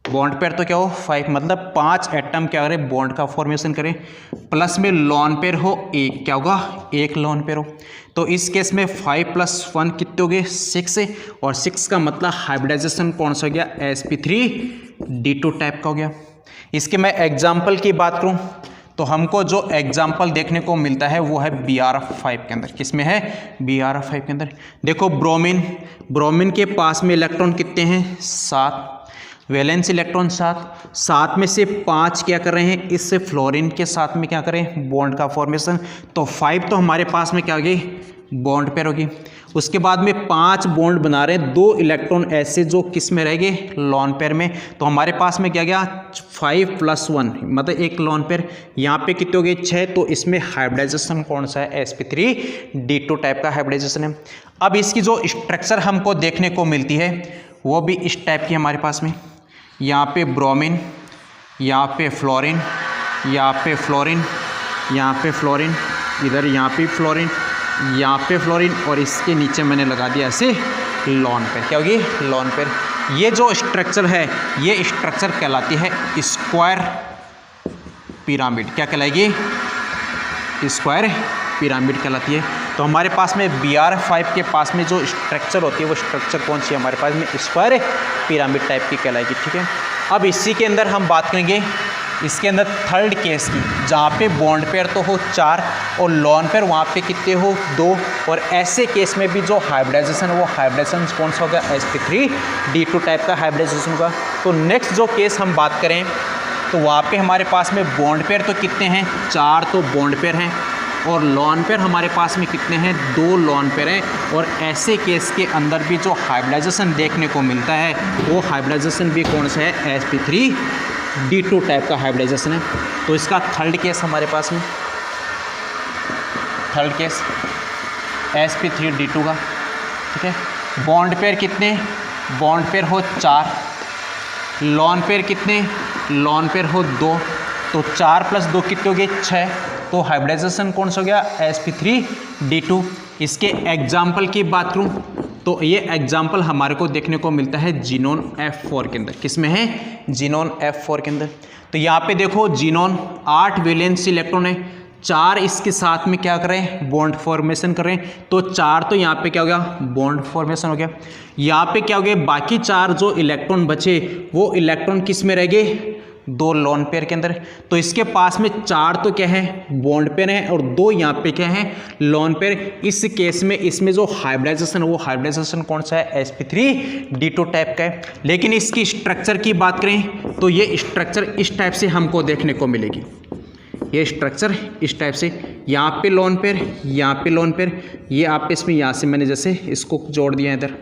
बॉन्ड पेयर तो क्या हो 5, मतलब 5 एटम क्या करें, बॉन्ड का फॉर्मेशन करें, प्लस में लोन पेयर हो 1, क्या होगा, 1 लोन पेयर हो। तो इस केस में 5 + 1 कितने हो गए, 6, और 6 का मतलब हाइब्रिडाइजेशन कौन सा हो गया, sp3d2 टाइप का हो गया। इसके मैं एग्जाम्पल की बात करूं तो हमको जो एग्जाम्पल देखने को मिलता है वो है Br5 के अंदर। किसमें है, Br5 के अंदर। देखो ब्रोमीन, ब्रोमीन के पास में इलेक्ट्रॉन कितने हैं, 7, वैलेंस इलेक्ट्रॉन 7 में से 5 क्या कर रहे हैं, इससे फ्लोरीन के साथ में क्या करें, बॉन्ड का फॉर्मेशन। तो 5 तो हमारे पास में क्या हो गई, बॉन्ड पेयर होगी। उसके बाद में 5 बॉन्ड बना रहे हैं, 2 इलेक्ट्रॉन ऐसे जो किस में रहेंगे, लोन पेयर में। तो हमारे पास में क्या गया, 5 + 1 मतलब 1 लोन पेयर। यहाँ पे कितने हो गए, 6। तो इसमें हाइब्रिडाइजेशन कौन सा है, sp3d2 टाइप का हाइब्रिडाइजेशन है। अब इसकी जो स्ट्रक्चर हमको देखने को मिलती है वो भी इस टाइप की हमारे पास में, यहाँ पे ब्रोमीन, यहाँ पे फ्लोरीन, यहाँ पे फ्लोरीन, यहाँ पे फ्लोरीन, इधर यहाँ पे फ्लोरीन, यहाँ पे फ्लोरीन, और इसके नीचे मैंने लगा दिया ऐसे लोन पेयर। क्या होगी, लोन पेयर। ये जो स्ट्रक्चर है ये स्ट्रक्चर कहलाती है स्क्वायर पिरामिड। क्या कहलाएगी, स्क्वायर पिरामिड कहलाती है। तो हमारे पास में Br5 के पास में जो स्ट्रक्चर होती है वो स्ट्रक्चर कौन सी है, हमारे पास में स्क्वायर पिरामिड टाइप की कहलाएगी, ठीक है। अब इसी के अंदर हम बात करेंगे इसके अंदर थर्ड केस की, जहाँ पे बॉन्ड पेयर तो हो 4 और लोन पेयर वहाँ पे कितने हो, 2। और ऐसे केस में भी जो हाइब्रिडाइजेशन वो हाइब्रिडाइजेशन कौन सा होगा, sp3d2 टाइप का हाइब्रिडाइजेशन होगा। तो नेक्स्ट जो केस हम बात करें तो वहाँ पे हमारे पास में बॉन्ड पेयर तो कितने हैं, 4 तो बॉन्ड पेयर हैं, और लोन पेयर हमारे पास में कितने हैं, 2 लोन पेयर हैं। और ऐसे केस के अंदर भी जो हाइब्रिडाइजेशन देखने को मिलता है वो हाइब्रिडाइजेशन भी कौन सा है, sp3d2 टाइप का हाइब्रिडाइजेशन है। तो इसका थर्ड केस हमारे पास में, थर्ड केस sp3d2 का, ठीक है। बॉन्ड पेयर कितने, बॉन्ड पेयर हो 4, लोन पेयर कितने, लोन पेयर हो 2। तो 4 + 2 कितने हो गए, 6। तो हाइब्रिडाइजेशन कौन सा हो गया, sp3d2। इसके एग्जाम्पल की बात करूं तो ये एग्जाम्पल हमारे को देखने को मिलता है जीनोन F4 के अंदर। किसमें है, जीनोन F4 के अंदर। तो यहाँ पे देखो जीनोन 8 वैलेंस इलेक्ट्रॉन है, 4 इसके साथ में क्या कर रहे हैं, बॉन्ड फॉर्मेशन कर रहे हैं। तो 4 तो यहाँ पे क्या हो गया, बॉन्ड फॉर्मेशन हो गया। यहाँ पे क्या हो गया, बाकी 4 जो इलेक्ट्रॉन बचे वो इलेक्ट्रॉन किस में रह गए, 2 लोन पेयर के अंदर। तो इसके पास में 4 तो क्या है, बॉन्ड पेयर है, और 2 यहाँ पे क्या है, लोन पेयर। इस केस में इसमें जो हाइब्रिडाइजेशन वो हाइब्रिडाइजेशन कौन सा है, sp3d2 टाइप का है। लेकिन इसकी स्ट्रक्चर की बात करें तो ये स्ट्रक्चर इस टाइप से हमको देखने को मिलेगी। ये स्ट्रक्चर इस टाइप से, यहाँ पे लोन पेयर, यहाँ पे लोन पेयर, ये आप इसमें यहाँ से मैंने जैसे इसको जोड़ दिया इधर।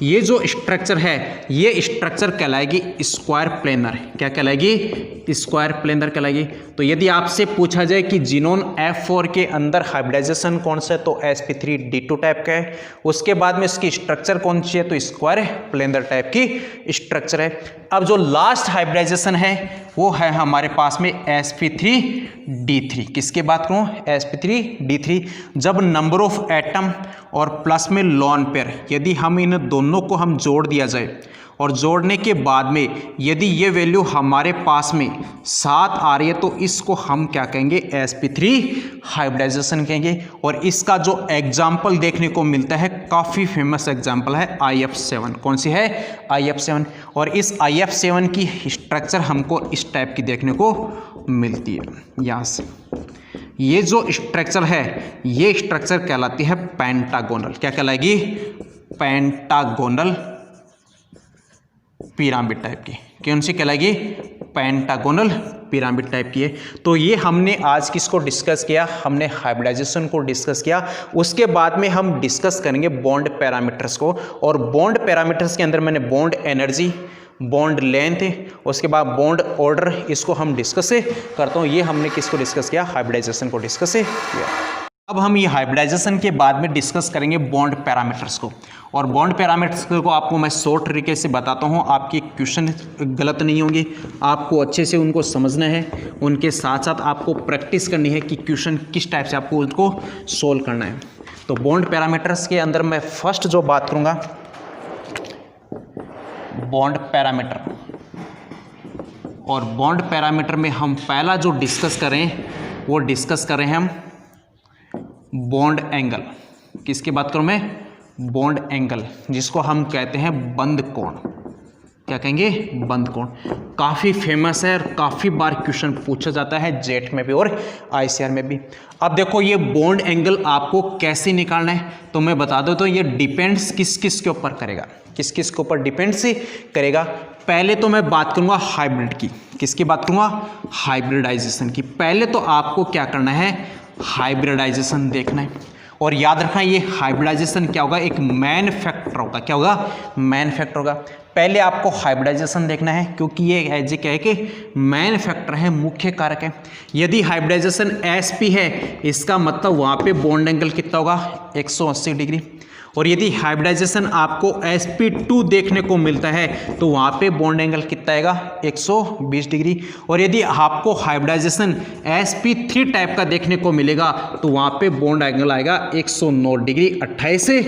ये जो स्ट्रक्चर है ये स्ट्रक्चर कहलाएगी स्क्वायर प्लेनर। क्या कहलाएगी, स्क्वायर प्लेनर कहलाएगी। तो यदि आपसे पूछा जाए कि जीनोन F4 के अंदर हाइब्रिडाइजेशन कौन सा है तो sp3d2 टाइप का है। उसके बाद में इसकी स्ट्रक्चर कौन सी है तो स्क्वायर प्लेनर टाइप की स्ट्रक्चर है। अब जो लास्ट हाइब्रिडाइजेशन है वो है हमारे पास में sp3d3। किसके बात करूं, sp3d3। जब नंबर ऑफ एटम और प्लस में लोन पेयर, यदि हम इन दोनों को हम जोड़ दिया जाए और जोड़ने के बाद में यदि ये वैल्यू हमारे पास में 7 आ रही है तो इसको हम क्या कहेंगे, sp3 हाइब्रिडाइजेशन कहेंगे। और इसका जो एग्जाम्पल देखने को मिलता है, काफ़ी फेमस एग्जाम्पल है IF7। कौन सी है, IF7। और इस IF7 की स्ट्रक्चर हमको इस टाइप की देखने को मिलती है। यहाँ से ये जो स्ट्रक्चर है ये स्ट्रक्चर कहलाती है पेंटागोनल। क्या कहलाएगी, पेंटागोनल पिरामिड टाइप की। कौन सी कहलाएगी, पेंटागोनल पिरामिड टाइप की है। तो ये हमने आज किसको डिस्कस किया, हमने हाइब्रिडाइजेशन को डिस्कस किया। उसके बाद में हम डिस्कस करेंगे बॉन्ड पैरामीटर्स को। और बॉन्ड पैरामीटर्स के अंदर मैंने बॉन्ड एनर्जी, बॉन्ड लेंथ, उसके बाद बॉन्ड ऑर्डर, इसको हम डिस्कस करता हूँ। ये हमने किसको डिस्कस किया, हाइब्रिडाइजेशन को डिस्कस किया। अब हम ये हाइब्रिडाइजेशन के बाद में डिस्कस करेंगे बॉन्ड पैरामीटर्स को, और बॉन्ड पैरामीटर्स को आपको मैं शॉर्ट तरीके से बताता हूँ, आपके क्वेश्चन गलत नहीं होंगे, आपको अच्छे से उनको समझना है, उनके साथ साथ आपको प्रैक्टिस करनी है कि क्वेश्चन किस टाइप से आपको उनको सोल्व करना है। तो बॉन्ड पैरामीटर्स के अंदर मैं फर्स्ट जो बात करूँगा बॉन्ड पैरामीटर, और बॉन्ड पैरामीटर में हम पहला जो डिस्कस करें वो डिस्कस करें हम बॉन्ड एंगल। किसकी बात करूं मैं? बॉन्ड एंगल, जिसको हम कहते हैं बंद कोण। क्या कहेंगे? बंद कोण। काफ़ी फेमस है और काफ़ी बार क्वेश्चन पूछा जाता है जेट में भी और आईसीआर में भी। अब देखो ये बॉन्ड एंगल आपको कैसे निकालना है, तो मैं बता दूं तो ये डिपेंड्स किस किस के ऊपर करेगा, किस किस के ऊपर डिपेंड्स करेगा। पहले तो मैं बात करूंगा हाइब्रिड की। किसकी बात करूंगा? हाइब्रिडाइजेशन की। पहले तो आपको क्या करना है? हाइब्रिडाइजेशन देखना है, और याद रखना ये हाइब्रिडाइजेशन क्या होगा? एक मैन फैक्टर होगा। क्या होगा? मैन फैक्टर होगा। पहले आपको हाइब्रिडाइजेशन देखना है, क्योंकि ये एज क्या है कि मैन फैक्टर है, मुख्य कारक है। यदि हाइब्रिडाइजेशन SP है, इसका मतलब वहाँ पे बॉन्ड एंगल कितना होगा? 180 डिग्री। और यदि हाइब्रिडाइजेशन आपको SP2 देखने को मिलता है तो वहाँ पे बॉन्ड एंगल कितना आएगा? 120 डिग्री। और यदि आपको हाइब्रिडाइजेशन SP3 टाइप का देखने को मिलेगा तो वहाँ पे बॉन्ड एंगल आएगा 109 डिग्री 28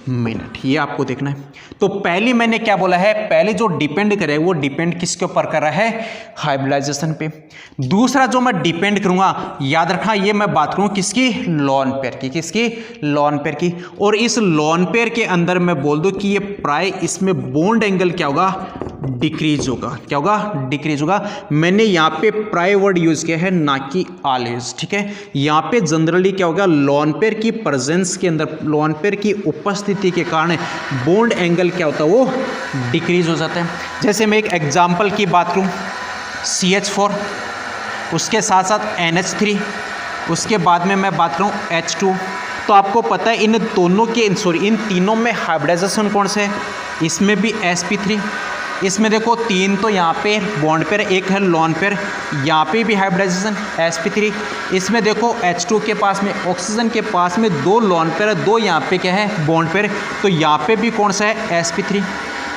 मिनट। ये आपको देखना है। तो पहले मैंने क्या बोला है? पहले जो डिपेंड करे वो डिपेंड किसके ऊपर कर रहा है? हाइब्रिडाइजेशन पे। दूसरा जो मैं डिपेंड करूंगा, याद रखना ये मैं बात करूं किसकी? लॉन पेयर की। किसकी? लॉन पेयर की। और इस लॉन पेयर के अंदर मैं बोल दूं कि ये प्राय इसमें बॉन्ड एंगल क्या होगा? डिक्रीज होगा। क्या होगा? डिक्रीज होगा। मैंने यहाँ पे प्राय वर्ड यूज किया है, ना कि ऑलवेज। ठीक है, यहाँ पे जनरली क्या होगा? लॉन पेयर की प्रेजेंस के अंदर, लॉन पेयर की उपस्थिति के कारण बॉन्ड एंगल क्या होता है? वो डिक्रीज हो जाता है। जैसे मैं एक एग्जाम्पल की बात करूँ, CH4, उसके साथ साथ NH3, उसके बाद में मैं बात करूँ H2, तो आपको पता है इन दोनों के इन तीनों में हाइब्रिडाइजेशन कौन से है? इसमें भी SP3, इसमें देखो 3 तो यहाँ पे बॉन्ड पेयर, एक है लॉन पेयर, यहाँ पे भी हाइब्रिडाइजेशन SP3। इसमें देखो H2 के पास में, ऑक्सीजन के पास में 2 लॉन पेयर है, 2 यहाँ पे क्या है? Bond pair. तो यहाँ पे भी कौन सा है? SP3।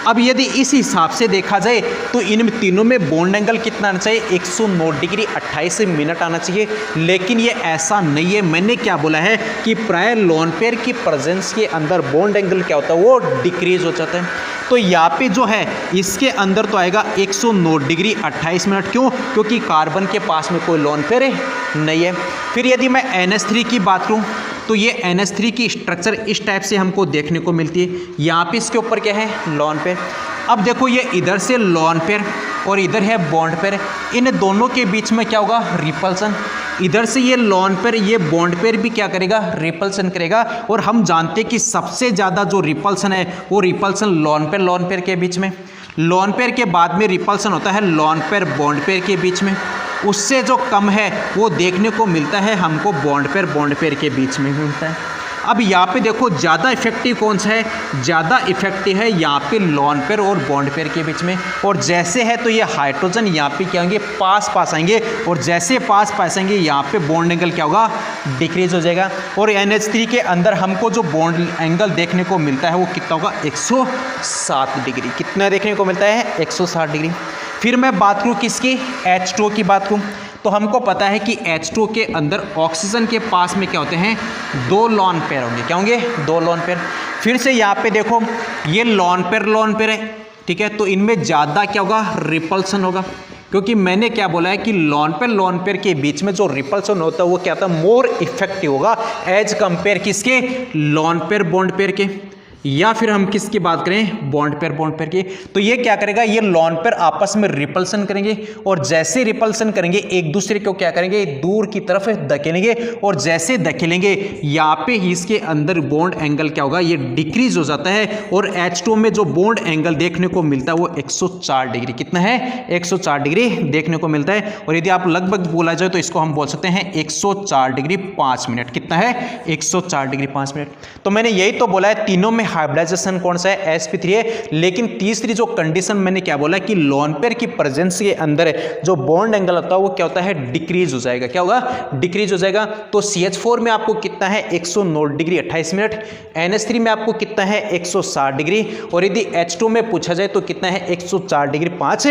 अब यदि इस हिसाब से देखा जाए तो इन तीनों में बॉन्ड एंगल कितना आना चाहिए? 109 डिग्री 28 मिनट आना चाहिए, लेकिन ये ऐसा नहीं है। मैंने क्या बोला है कि प्राय लॉन पेयर की प्रेजेंस के अंदर बॉन्ड एंगल क्या होता है? वो डिक्रीज हो जाता है। तो यहाँ पे जो है इसके अंदर तो आएगा 109 डिग्री 28 मिनट। क्यों? क्योंकि कार्बन के पास में कोई लॉन पेयर नहीं है। फिर यदि मैं NH3 की बात करूँ तो ये NH3 की स्ट्रक्चर इस टाइप से हमको देखने को मिलती है। यहाँ पे इसके ऊपर क्या है? Lone pair. अब देखो ये इधर से लॉन पेयर और इधर है बॉन्ड पेयर, इन दोनों के बीच में क्या होगा? रिपल्सन। इधर से ये लॉन पेयर, ये बॉन्ड पेयर भी क्या करेगा? रिपल्सन करेगा। और हम जानते हैं कि सबसे ज़्यादा जो रिपल्सन है वो रिपल्सन लॉन पेयर के बीच में। लॉन पेयर के बाद में रिपल्सन होता है लॉन पेयर बॉन्ड पेयर के बीच में। उससे जो कम है वो देखने को मिलता है हमको बॉन्ड पेयर के बीच में मिलता है। अब यहाँ पे देखो ज़्यादा इफेक्टिव कौन सा है? ज़्यादा इफेक्टिव है यहाँ पे लॉन पेयर और बॉन्ड पेयर के बीच में। और जैसे है तो ये हाइड्रोजन यहाँ पे क्या होंगे? पास आएंगे, और जैसे पास आएंगे यहाँ पे बॉन्ड एंगल क्या होगा? डिक्रीज हो जाएगा। और NH3 के अंदर हमको जो बॉन्ड एंगल देखने को मिलता है वो कितना होगा? 107 डिग्री। कितना देखने को मिलता है? 107 डिग्री। फिर मैं बात करूँ किसकी? H2 की बात करूँ तो हमको पता है कि H2 के अंदर ऑक्सीजन के पास में क्या होते हैं? 2 लॉन पेयर होंगे। क्या होंगे? 2 लॉन पेयर। फिर से यहाँ पे देखो ये लॉन पेयर है, ठीक है, तो इनमें ज़्यादा क्या होगा? रिपल्सन होगा। क्योंकि मैंने क्या बोला है कि लॉन पेयर के बीच में जो रिपल्सन होता है वो क्या होता है? मोर इफेक्टिव होगा एज कंपेयर किसके? लॉन पेयर बॉन्ड पेयर के। या फिर हम किसकी बात करें? बॉन्ड पेयर की। तो ये क्या करेगा? ये लॉन पेयर आपस में रिपल्सन करेंगे, और जैसे रिपल्सन करेंगे एक दूसरे को क्या करेंगे? दूर की तरफ धकेलेंगे, और जैसे धकेलेंगे यहाँ पे इसके अंदर बॉन्ड एंगल क्या होगा? ये डिक्रीज हो जाता है। और H2 में जो बॉन्ड एंगल देखने को मिलता है वो 104 डिग्री। कितना है? 104 डिग्री देखने को मिलता है। और यदि आप लगभग बोला जाए तो इसको हम बोल सकते हैं 104 डिग्री 5 मिनट। कितना है? 104 डिग्री 5 मिनट। तो मैंने यही तो बोला है तीनों में हाइब्रिडाइजेशन कौन सा है, sp3 है। लेकिन तीसरी जो कंडीशन मैंने क्या बोला कि लोन पेयर की प्रेजेंस के अंदर जो बॉन्ड एंगल होता है वो क्या होता है, डिक्रीज हो जाएगा। क्या होगा, डिक्रीज हो जाएगा। तो CH4 में आपको कितना है 109 डिग्री 28 मिनट, NH3 में आपको कितना है 160 डिग्री, और यदि H2 में पूछा जाए तो कितना है 104 डिग्री 5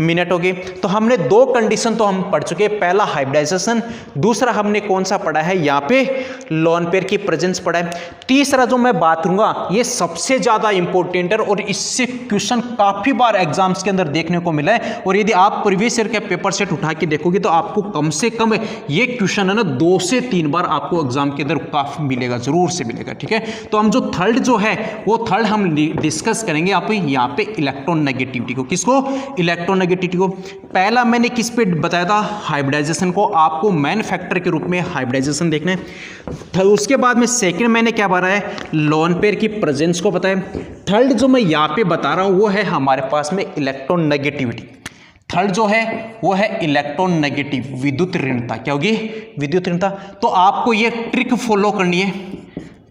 मिनट होगी। तो हमने दो कंडीशन तो हम पढ़ चुके हैं, पहला हाइब्रिडाइजेशन, दूसरा हमने कौन सा पढ़ा है यहाँ पे, लोन पेयर की प्रेजेंस पढ़ा है। तीसरा जो मैं बात करूंगा ये सबसे ज्यादा इंपॉर्टेंट है और इससे क्वेश्चन काफी बार एग्जाम्स के अंदर देखने को मिला है, और यदि आप प्रीवियस ईयर के पेपर सेट उठा के देखोगे तो आपको कम से कम ये क्वेश्चन है ना 2 से 3 बार आपको एग्जाम के अंदर काफी मिलेगा, जरूर से मिलेगा। ठीक है, तो हम जो थर्ड जो है वो थर्ड हम डिस्कस करेंगे आप यहाँ पे इलेक्ट्रोनेगेटिविटी को। किसको, इलेक्ट्रोनेगेटिविटी को। पहला मैंने किस पे बताया था, हाइब्रिडाइजेशन को, आपको मैन फैक्टर के रूप में हाइब्रिडाइजेशन देखना है। उसके बाद में सेकंड मैंने क्या बताया है, लोन पेयर की प्रेजेंस को बताया। थर्ड जो मैं यहाँ पे बता रहा हूँ वो है हमारे पास में इलेक्ट्रोनेगेटिविटी। थर्ड जो है वो है इलेक्ट्रोनेगेटिव, विद्युत ऋणता। क्या होगी, विद्युत ऋणता। तो आपको ये ट्रिक फॉलो करनी है।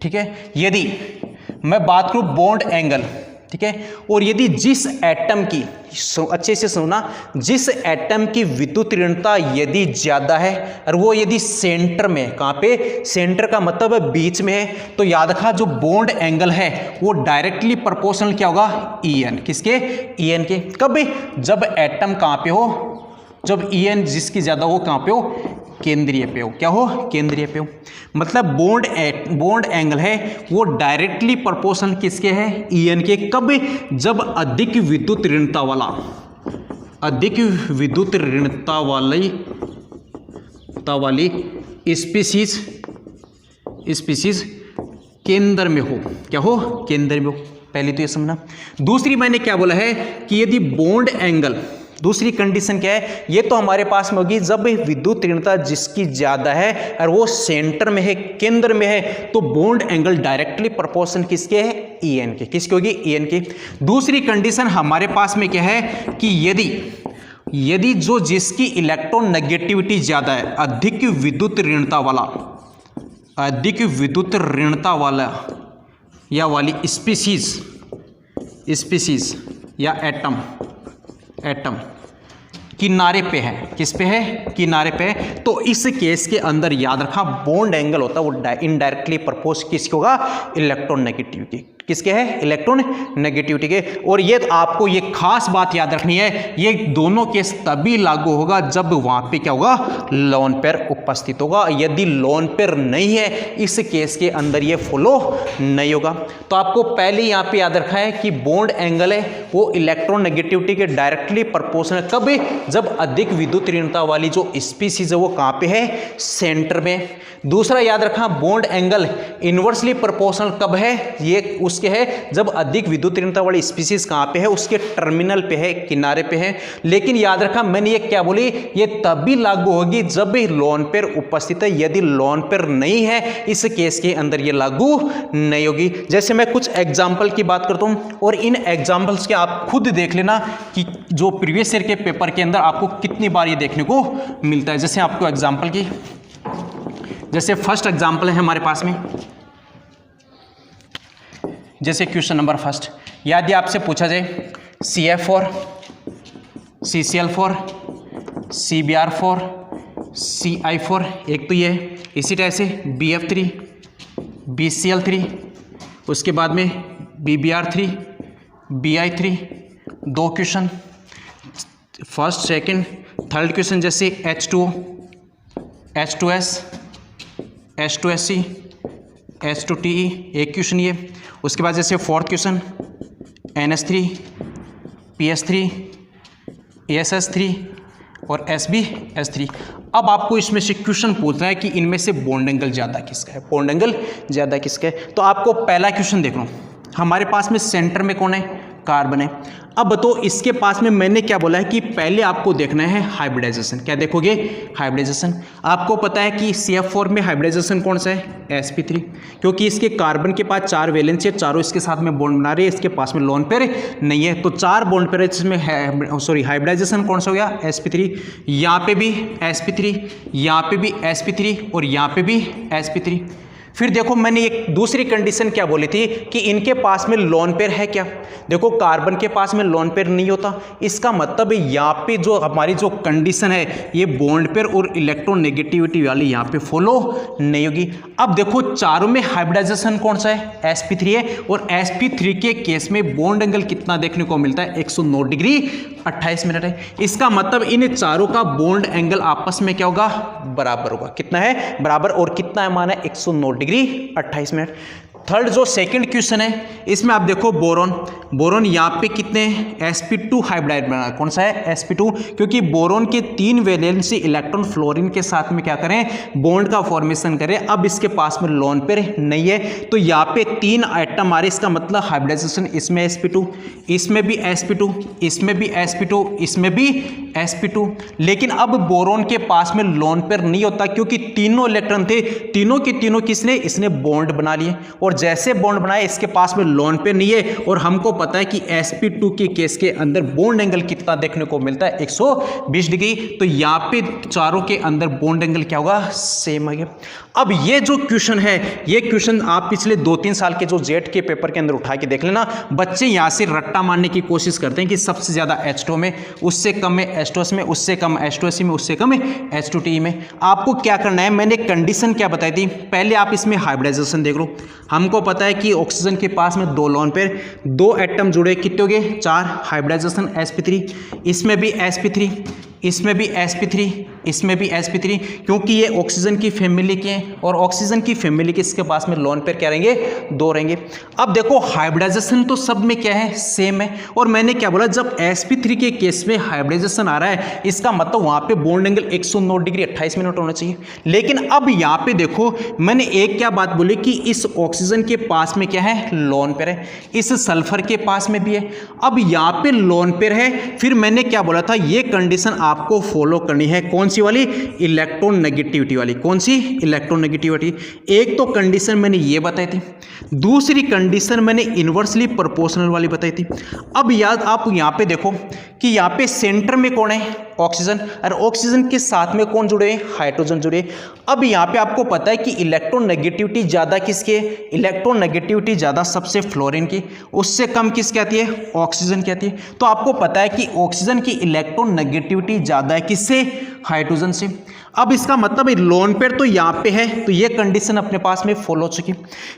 ठीक है, यदि मैं बात करूं बॉन्ड एंगल, ठीक है, और यदि जिस एटम की, अच्छे से सुनना, जिस एटम की विद्युत ऋणता यदि ज्यादा है और वो यदि सेंटर में, कहां पे, सेंटर का मतलब बीच में है, तो याद रखा जो बॉन्ड एंगल है वो डायरेक्टली प्रोपोर्शनल क्या होगा, En। किसके, En के। कब, जब एटम कहां पे हो, जब En जिसकी ज्यादा हो कहां पे हो, केंद्रीय पे हो। क्या हो, केंद्रीय पे हो। मतलब बॉन्ड एंगल है वो डायरेक्टली प्रोपोर्शनल किसके है, En के। कब, जब अधिक विद्युत ऋणता वाला, अधिक विद्युत ऋणता वाली स्पीसीज केंद्र में हो। क्या हो, केंद्र में हो। पहले तो ये समझना। दूसरी मैंने क्या बोला है कि यदि बॉन्ड एंगल, दूसरी कंडीशन क्या है, ये तो हमारे पास में होगी जब विद्युत ऋणता जिसकी ज्यादा है और वो सेंटर में है, केंद्र में है, तो बॉन्ड एंगल डायरेक्टली प्रोपोर्शन किसके है, En के। किसकी होगी, En की। दूसरी कंडीशन हमारे पास में क्या है कि यदि जो जिसकी इलेक्ट्रोनेगेटिविटी ज्यादा है, अधिक विद्युत ऋणता वाला या वाली स्पीसीज या एटम किनारे पे है, किस पे है, किनारे पे है, तो इस केस के अंदर याद रखा बॉन्ड एंगल होता है वो इनडायरेक्टली प्रपोज किसके होगा, इलेक्ट्रोनेगेटिविटी। किसके है, इलेक्ट्रोनेगेटिविटी के। और ये आपको ये खास बात याद रखनी है, ये दोनों केस तभी लागू होगा जब वहां पे क्या होगा, लोन पेयर उपस्थित होगा। यदि लोन पेयर नहीं है इस केस के अंदर ये फॉलो नहीं होगा। तो आपको पहले यहाँ पे याद रखा है कि बॉन्ड एंगल है वो इलेक्ट्रोनेगेटिविटी के डायरेक्टली प्रोपोर्शनल। कब, जब अधिक विद्युत ऋणता वाली जो स्पीसीज है वो कहां पे है, सेंटर में। दूसरा याद रखा बॉन्ड एंगल इनवर्सली प्रोपोर्शनल कब है, ये उसके है जब अधिक विद्युत ऋणता वाली स्पीसीज कहां पे है, उसके टर्मिनल पे है, किनारे पे है। लेकिन याद रखा मैंने ये क्या बोली, ये तभी लागू होगी जब लोन पेयर उपस्थित है। यदि लोन पेयर नहीं है इस केस के अंदर ये लागू नहीं होगी। जैसे मैं कुछ एग्जाम्पल की बात करता हूं और इन एग्जाम्पल्स के आप खुद देख लेना कि जो प्रीवियस ईयर के पेपर के अंदर आपको कितनी बार ये देखने को मिलता है। जैसे आपको एग्जाम्पल की, जैसे फर्स्ट एग्जाम्पल है हमारे पास में, जैसे क्वेश्चन नंबर फर्स्ट, यदि आपसे पूछा जाए CF4, CCl4, CBr4, CI4, एक तो ये, इसी तरह से BF3, BCl3, उसके बाद में BBr3, BI3, दो question, first second third question, जैसे H2O, H2S, H2SC, H2TE, एक क्वेश्चन ये। उसके बाद जैसे fourth question NH3, PS3, ASS3 और SbS3। अब आपको इसमें से क्वेश्चन पूछना है कि इनमें से बॉन्ड एंगल ज़्यादा किसका है, बॉन्ड एंगल ज़्यादा किसका है। तो आपको पहला क्वेश्चन देख लो, हमारे पास में सेंटर में कौन है, कार्बन है। अब तो इसके पास में मैंने क्या बोला है कि पहले आपको देखना है हाइब्रिडाइजेशन। क्या देखोगे, हाइब्रिडाइजेशन। आपको पता है कि CF4 में हाइब्रिडाइजेशन कौन सा है, sp3, क्योंकि इसके कार्बन के पास 4 वैलेंस है, चारों इसके साथ में बॉन्ड बना रहे हैं, इसके पास में लोन पेयर नहीं है, तो 4 बॉन्ड पेयर इसमें हाइब्रिडाइजेशन कौन सा हो गया, sp3। यहाँ पे भी sp3, यहाँ पे भी sp3 और यहाँ पे भी sp3। फिर देखो मैंने एक दूसरी कंडीशन क्या बोली थी कि इनके पास में लोन पेयर है क्या। देखो कार्बन के पास में लोन पेयर नहीं होता, इसका मतलब यहाँ पे जो हमारी जो कंडीशन है ये बॉन्ड पेयर और इलेक्ट्रोनेगेटिविटी वाली यहाँ पे फॉलो नहीं होगी। अब देखो चारों में हाइब्रिडाइजेशन कौन सा है, sp3 है, और sp3 के केस में बॉन्ड एंगल कितना देखने को मिलता है, 109 डिग्री 28 मिनट है। इसका मतलब इन चारों का बॉन्ड एंगल आपस में क्या होगा, बराबर होगा। कितना है, बराबर, और कितना है माना, 109 डिग्री 28 मिनट। थर्ड जो सेकंड क्वेश्चन है इसमें आप देखो बोरोन यहाँ पे कितने sp2 हाइब्रिडाइड बना, कौन सा है, sp2, क्योंकि बोरोन के 3 वैलेंसी इलेक्ट्रॉन फ्लोरीन के साथ में क्या करें, बॉन्ड का फॉर्मेशन करें। अब इसके पास में लोन पेयर नहीं है तो यहाँ पे 3 आइटम आ रहे, इसका मतलब हाइब्रिडाइजेशन इसमें sp2, इसमें भी sp2, इसमें भी sp2, इसमें भी sp2। लेकिन अब बोरोन के पास में लोन पेयर नहीं होता क्योंकि तीनों इलेक्ट्रॉन थे, तीनों के तीनों किसने, इसने बॉन्ड बना लिए, और जैसे बॉन्ड बनाए इसके पास में लोन पेयर नहीं है। और हमको पता है कि sp2 के केस के अंदर बॉन्ड एंगल कितना देखने को मिलता है, 120 डिग्री। तो यहाँ पे चारों के अंदर बॉन्ड एंगल क्या होगा, सेम है। अब ये जो क्वेश्चन है, ये क्वेश्चन आप पिछले 2-3 साल के जो जेट के पेपर के अंदर उठा के देख लेना। बच्चे यहाँ से रट्टा मारने की कोशिश करते हैं कि सबसे ज्यादा H2 में, उससे कम है H2S में, उससे कम H2SE में, उससे कम है H2TE में। आपको क्या करना है, मैंने कंडीशन क्या बताई थी, पहले आप इसमें हाइब्रिडाइजेशन देख लो। हमको पता है कि ऑक्सीजन के पास में 2 लोन पेयर, 2 एटम जुड़े, कितने हो गए, 4, हाइब्रिडाइजेशन sp3, इसमें भी sp3, इसमें भी sp3, इसमें भी sp3, क्योंकि ये ऑक्सीजन की फैमिली के हैं और ऑक्सीजन की फैमिली के इसके पास में लोन पेयर क्या रहेंगे, 2 रहेंगे। अब देखो हाइब्रिडाइजेशन तो सब में क्या है, सेम है। और मैंने क्या बोला, जब sp3 के केस में हाइब्रिडाइजेशन आ रहा है इसका मतलब वहां पे बॉन्ड एंगल 109 डिग्री 28 मिनट होना चाहिए। लेकिन अब यहाँ पे देखो मैंने एक क्या बात बोली कि इस ऑक्सीजन के पास में क्या है, लोन पेयर है, इस सल्फर के पास में भी है। अब यहाँ पे लोन पेयर है, फिर मैंने क्या बोला था, ये कंडीशन आपको फॉलो करनी है, कौन सी वाली, इलेक्ट्रोनेगेटिविटी वाली। कौन सी, इलेक्ट्रोनेगेटिविटी। एक तो कंडीशन मैंने ये बताई थी, दूसरी कंडीशन मैंने इनवर्सली प्रोपोर्शनल वाली बताई थी। अब याद आप यहाँ पे देखो कि यहाँ पे सेंटर में कौन है, ऑक्सीजन, और ऑक्सीजन के साथ में कौन जुड़े, हाइड्रोजन जुड़े। अब यहाँ पे आपको पता है कि इलेक्ट्रोनेगेटिविटी ज्यादा किसके, इलेक्ट्रोनेगेटिविटी ज्यादा सबसे फ्लोरीन की, उससे कम किसकी आती है, ऑक्सीजन की आती है। तो आपको पता है कि ऑक्सीजन की इलेक्ट्रोनेगेटिविटी ज्यादा है किससे, हाइड्रोजन से। अब इसका मतलब लोन पेयर तो यहाँ पे है, तो ये कंडीशन अपने पास में फॉलो हो चुकी।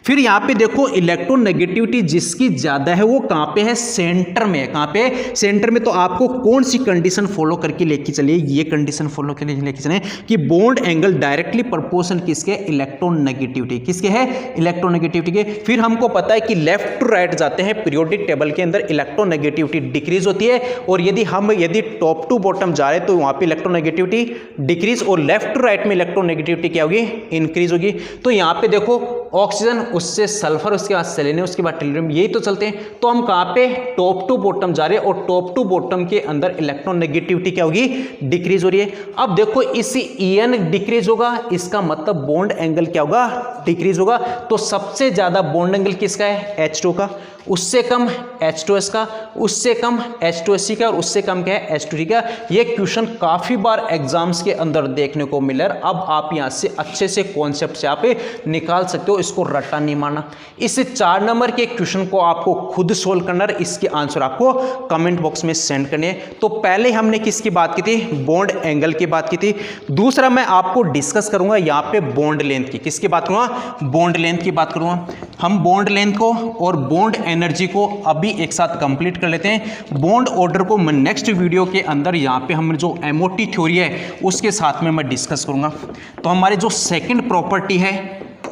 फिर यहाँ पे देखो इलेक्ट्रोनेगेटिविटी जिसकी ज्यादा है वो कहाँ पे है, सेंटर में है। कहाँ पे, सेंटर में। तो आपको कौन सी कंडीशन फॉलो करके लेके चलिए, ये कंडीशन फॉलो करके लेके चले कि बॉन्ड एंगल डायरेक्टली प्रोपोर्शनल किसके, इलेक्ट्रोनेगेटिविटी, किसके है, इलेक्ट्रोनेगेटिविटी के। फिर हमको पता है कि लेफ्ट टू राइट जाते हैं पीरियोडिक टेबल के अंदर इलेक्ट्रोनेगेटिविटी डिक्रीज होती है, और यदि टॉप टू बॉटम जा रहे हैं तो वहां पे इलेक्ट्रोनेगेटिविटी डिक्रीज, और लेफ्ट टू राइट में इलेक्ट्रोनेगेटिविटी क्या होगी, इंक्रीज होगी। तो यहाँ पे देखो ऑक्सीजन, उससे सल्फर, उसके बाद सेलेनियम, उसके बाद टेल्यूरियम, यही तो चलते हैं। तो हम कहाँ पे, टॉप टू बॉटम जा रहे हैं, और टॉप टू बॉटम के अंदर इलेक्ट्रोनेगेटिविटी क्या होगी, डिक्रीज हो रही है। अब देखो इस EN डिक्रीज होगा, इसका मतलब बॉन्ड एंगल क्या होगा, डिक्रीज होगा। तो सबसे ज्यादा बॉन्ड एंगल किसका है, H2 का, उससे कम H2S का, उससे कम H2SE का, और उससे कम क्या है, H2T का। ये क्वेश्चन काफी बार एग्जाम्स के अंदर देखने को मिला है। अब आप यहां से अच्छे से कॉन्सेप्ट से आप निकाल सकते हो, इसको रट्टा नहीं मारना। इस 4 नंबर के क्वेश्चन को आपको खुद सोल्व करना है, इसके आंसर आपको कमेंट बॉक्स में सेंड करने हैं। तो पहले हमने किसकी बात की थी, बॉन्ड एंगल की बात की थी। दूसरा मैं आपको डिस्कस करूंगा यहाँ पे बॉन्ड लेंथ की, किसकी बात करूंगा, बॉन्ड लेंथ की बात करूंगा। हम बॉन्ड लेंथ को और बॉन्ड एनर्जी को अभी एक साथ कंप्लीट कर लेते हैं। बॉन्ड ऑर्डर को मैं नेक्स्ट वीडियो के अंदर यहाँ पे हम जो MOT थ्योरी है उसके साथ में मैं डिस्कस करूंगा। तो हमारी जो सेकंड प्रॉपर्टी है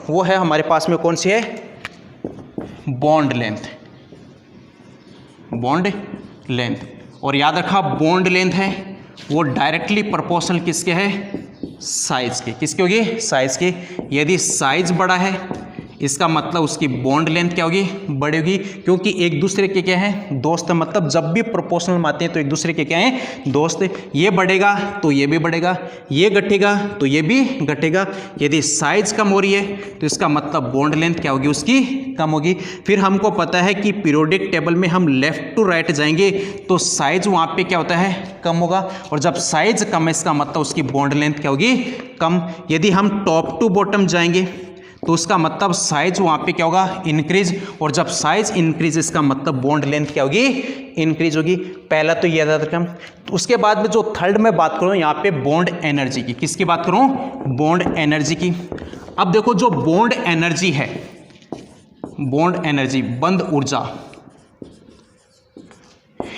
वो है हमारे पास में कौन सी है, बॉन्ड लेंथ, बॉन्ड लेंथ। और याद रखा बॉन्ड लेंथ है वो डायरेक्टली प्रोपोर्शनल किसके है, साइज के, किसकी होगी, साइज की। यदि साइज बड़ा है इसका मतलब उसकी बॉन्ड लेंथ क्या होगी, बड़ी होगी, क्योंकि एक दूसरे के क्या है, दोस्त। मतलब जब भी प्रोपोर्शनल में आते हैं तो एक दूसरे के क्या है, दोस्त। ये बढ़ेगा तो ये भी बढ़ेगा, ये घटेगा तो ये भी घटेगा। यदि साइज कम हो रही है तो इसका मतलब बॉन्ड लेंथ क्या होगी, उसकी कम होगी। फिर हमको पता है कि पीरियोडिक टेबल में हम लेफ्ट टू राइट जाएंगे तो साइज वहाँ पे क्या होता है, कम होगा, और जब साइज कम है इसका मतलब उसकी बॉन्ड लेंथ क्या होगी, कम। यदि हम टॉप टू बॉटम जाएंगे तो उसका मतलब साइज वहाँ पे क्या होगा, इंक्रीज। और जब साइज इंक्रीज इसका मतलब बॉन्ड लेंथ क्या होगी, इंक्रीज होगी। पहला तो ये याद रखना। तो उसके बाद में जो थर्ड में बात करूँ यहाँ पे बॉन्ड एनर्जी की, किसकी बात करूँ, बॉन्ड एनर्जी की। अब देखो जो बॉन्ड एनर्जी है, बॉन्ड एनर्जी बंध ऊर्जा,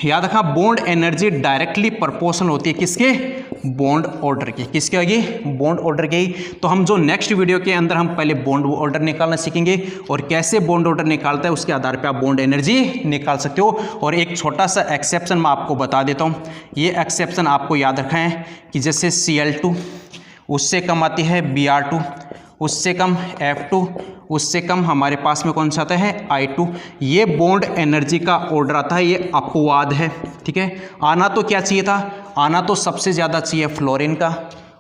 याद रखना बॉन्ड एनर्जी डायरेक्टली प्रोपोर्शनल होती है किसके, बॉन्ड ऑर्डर की। किसके होगी, बॉन्ड ऑर्डर की। तो हम जो नेक्स्ट वीडियो के अंदर हम पहले बॉन्ड ऑर्डर निकालना सीखेंगे और कैसे बॉन्ड ऑर्डर निकालता है उसके आधार पे आप बॉन्ड एनर्जी निकाल सकते हो। और एक छोटा सा एक्सेप्शन मैं आपको बता देता हूँ। ये एक्सेप्शन आपको याद रखना है कि जैसे Cl2 उससे कम आती है Br2, उससे कम F2, उससे कम हमारे पास में कौन सा आता है I2। ये बॉन्ड एनर्जी का ऑर्डर आता है, ये अपवाद है, ठीक है। आना तो क्या चाहिए था, आना तो सबसे ज़्यादा चाहिए फ्लोरीन का,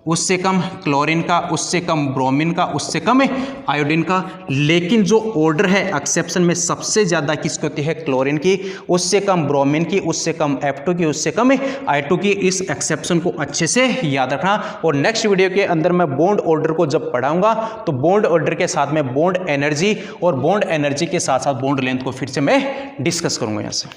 उससे कम क्लोरीन का, उससे कम ब्रोमीन का, उससे कम आयोडीन का। लेकिन जो ऑर्डर है एक्सेप्शन में सबसे ज़्यादा किसकी होती है, क्लोरीन की, उससे कम ब्रोमीन की, उससे कम F2 की, उससे कम I2 की। इस एक्सेप्शन को अच्छे से याद रखना। और नेक्स्ट वीडियो के अंदर मैं बॉन्ड ऑर्डर को जब पढ़ाऊंगा तो बॉन्ड ऑर्डर के साथ में बॉन्ड एनर्जी और बॉन्ड एनर्जी के साथ साथ बॉन्ड लेंथ को फिर से मैं डिस्कस करूंगा यहाँ से।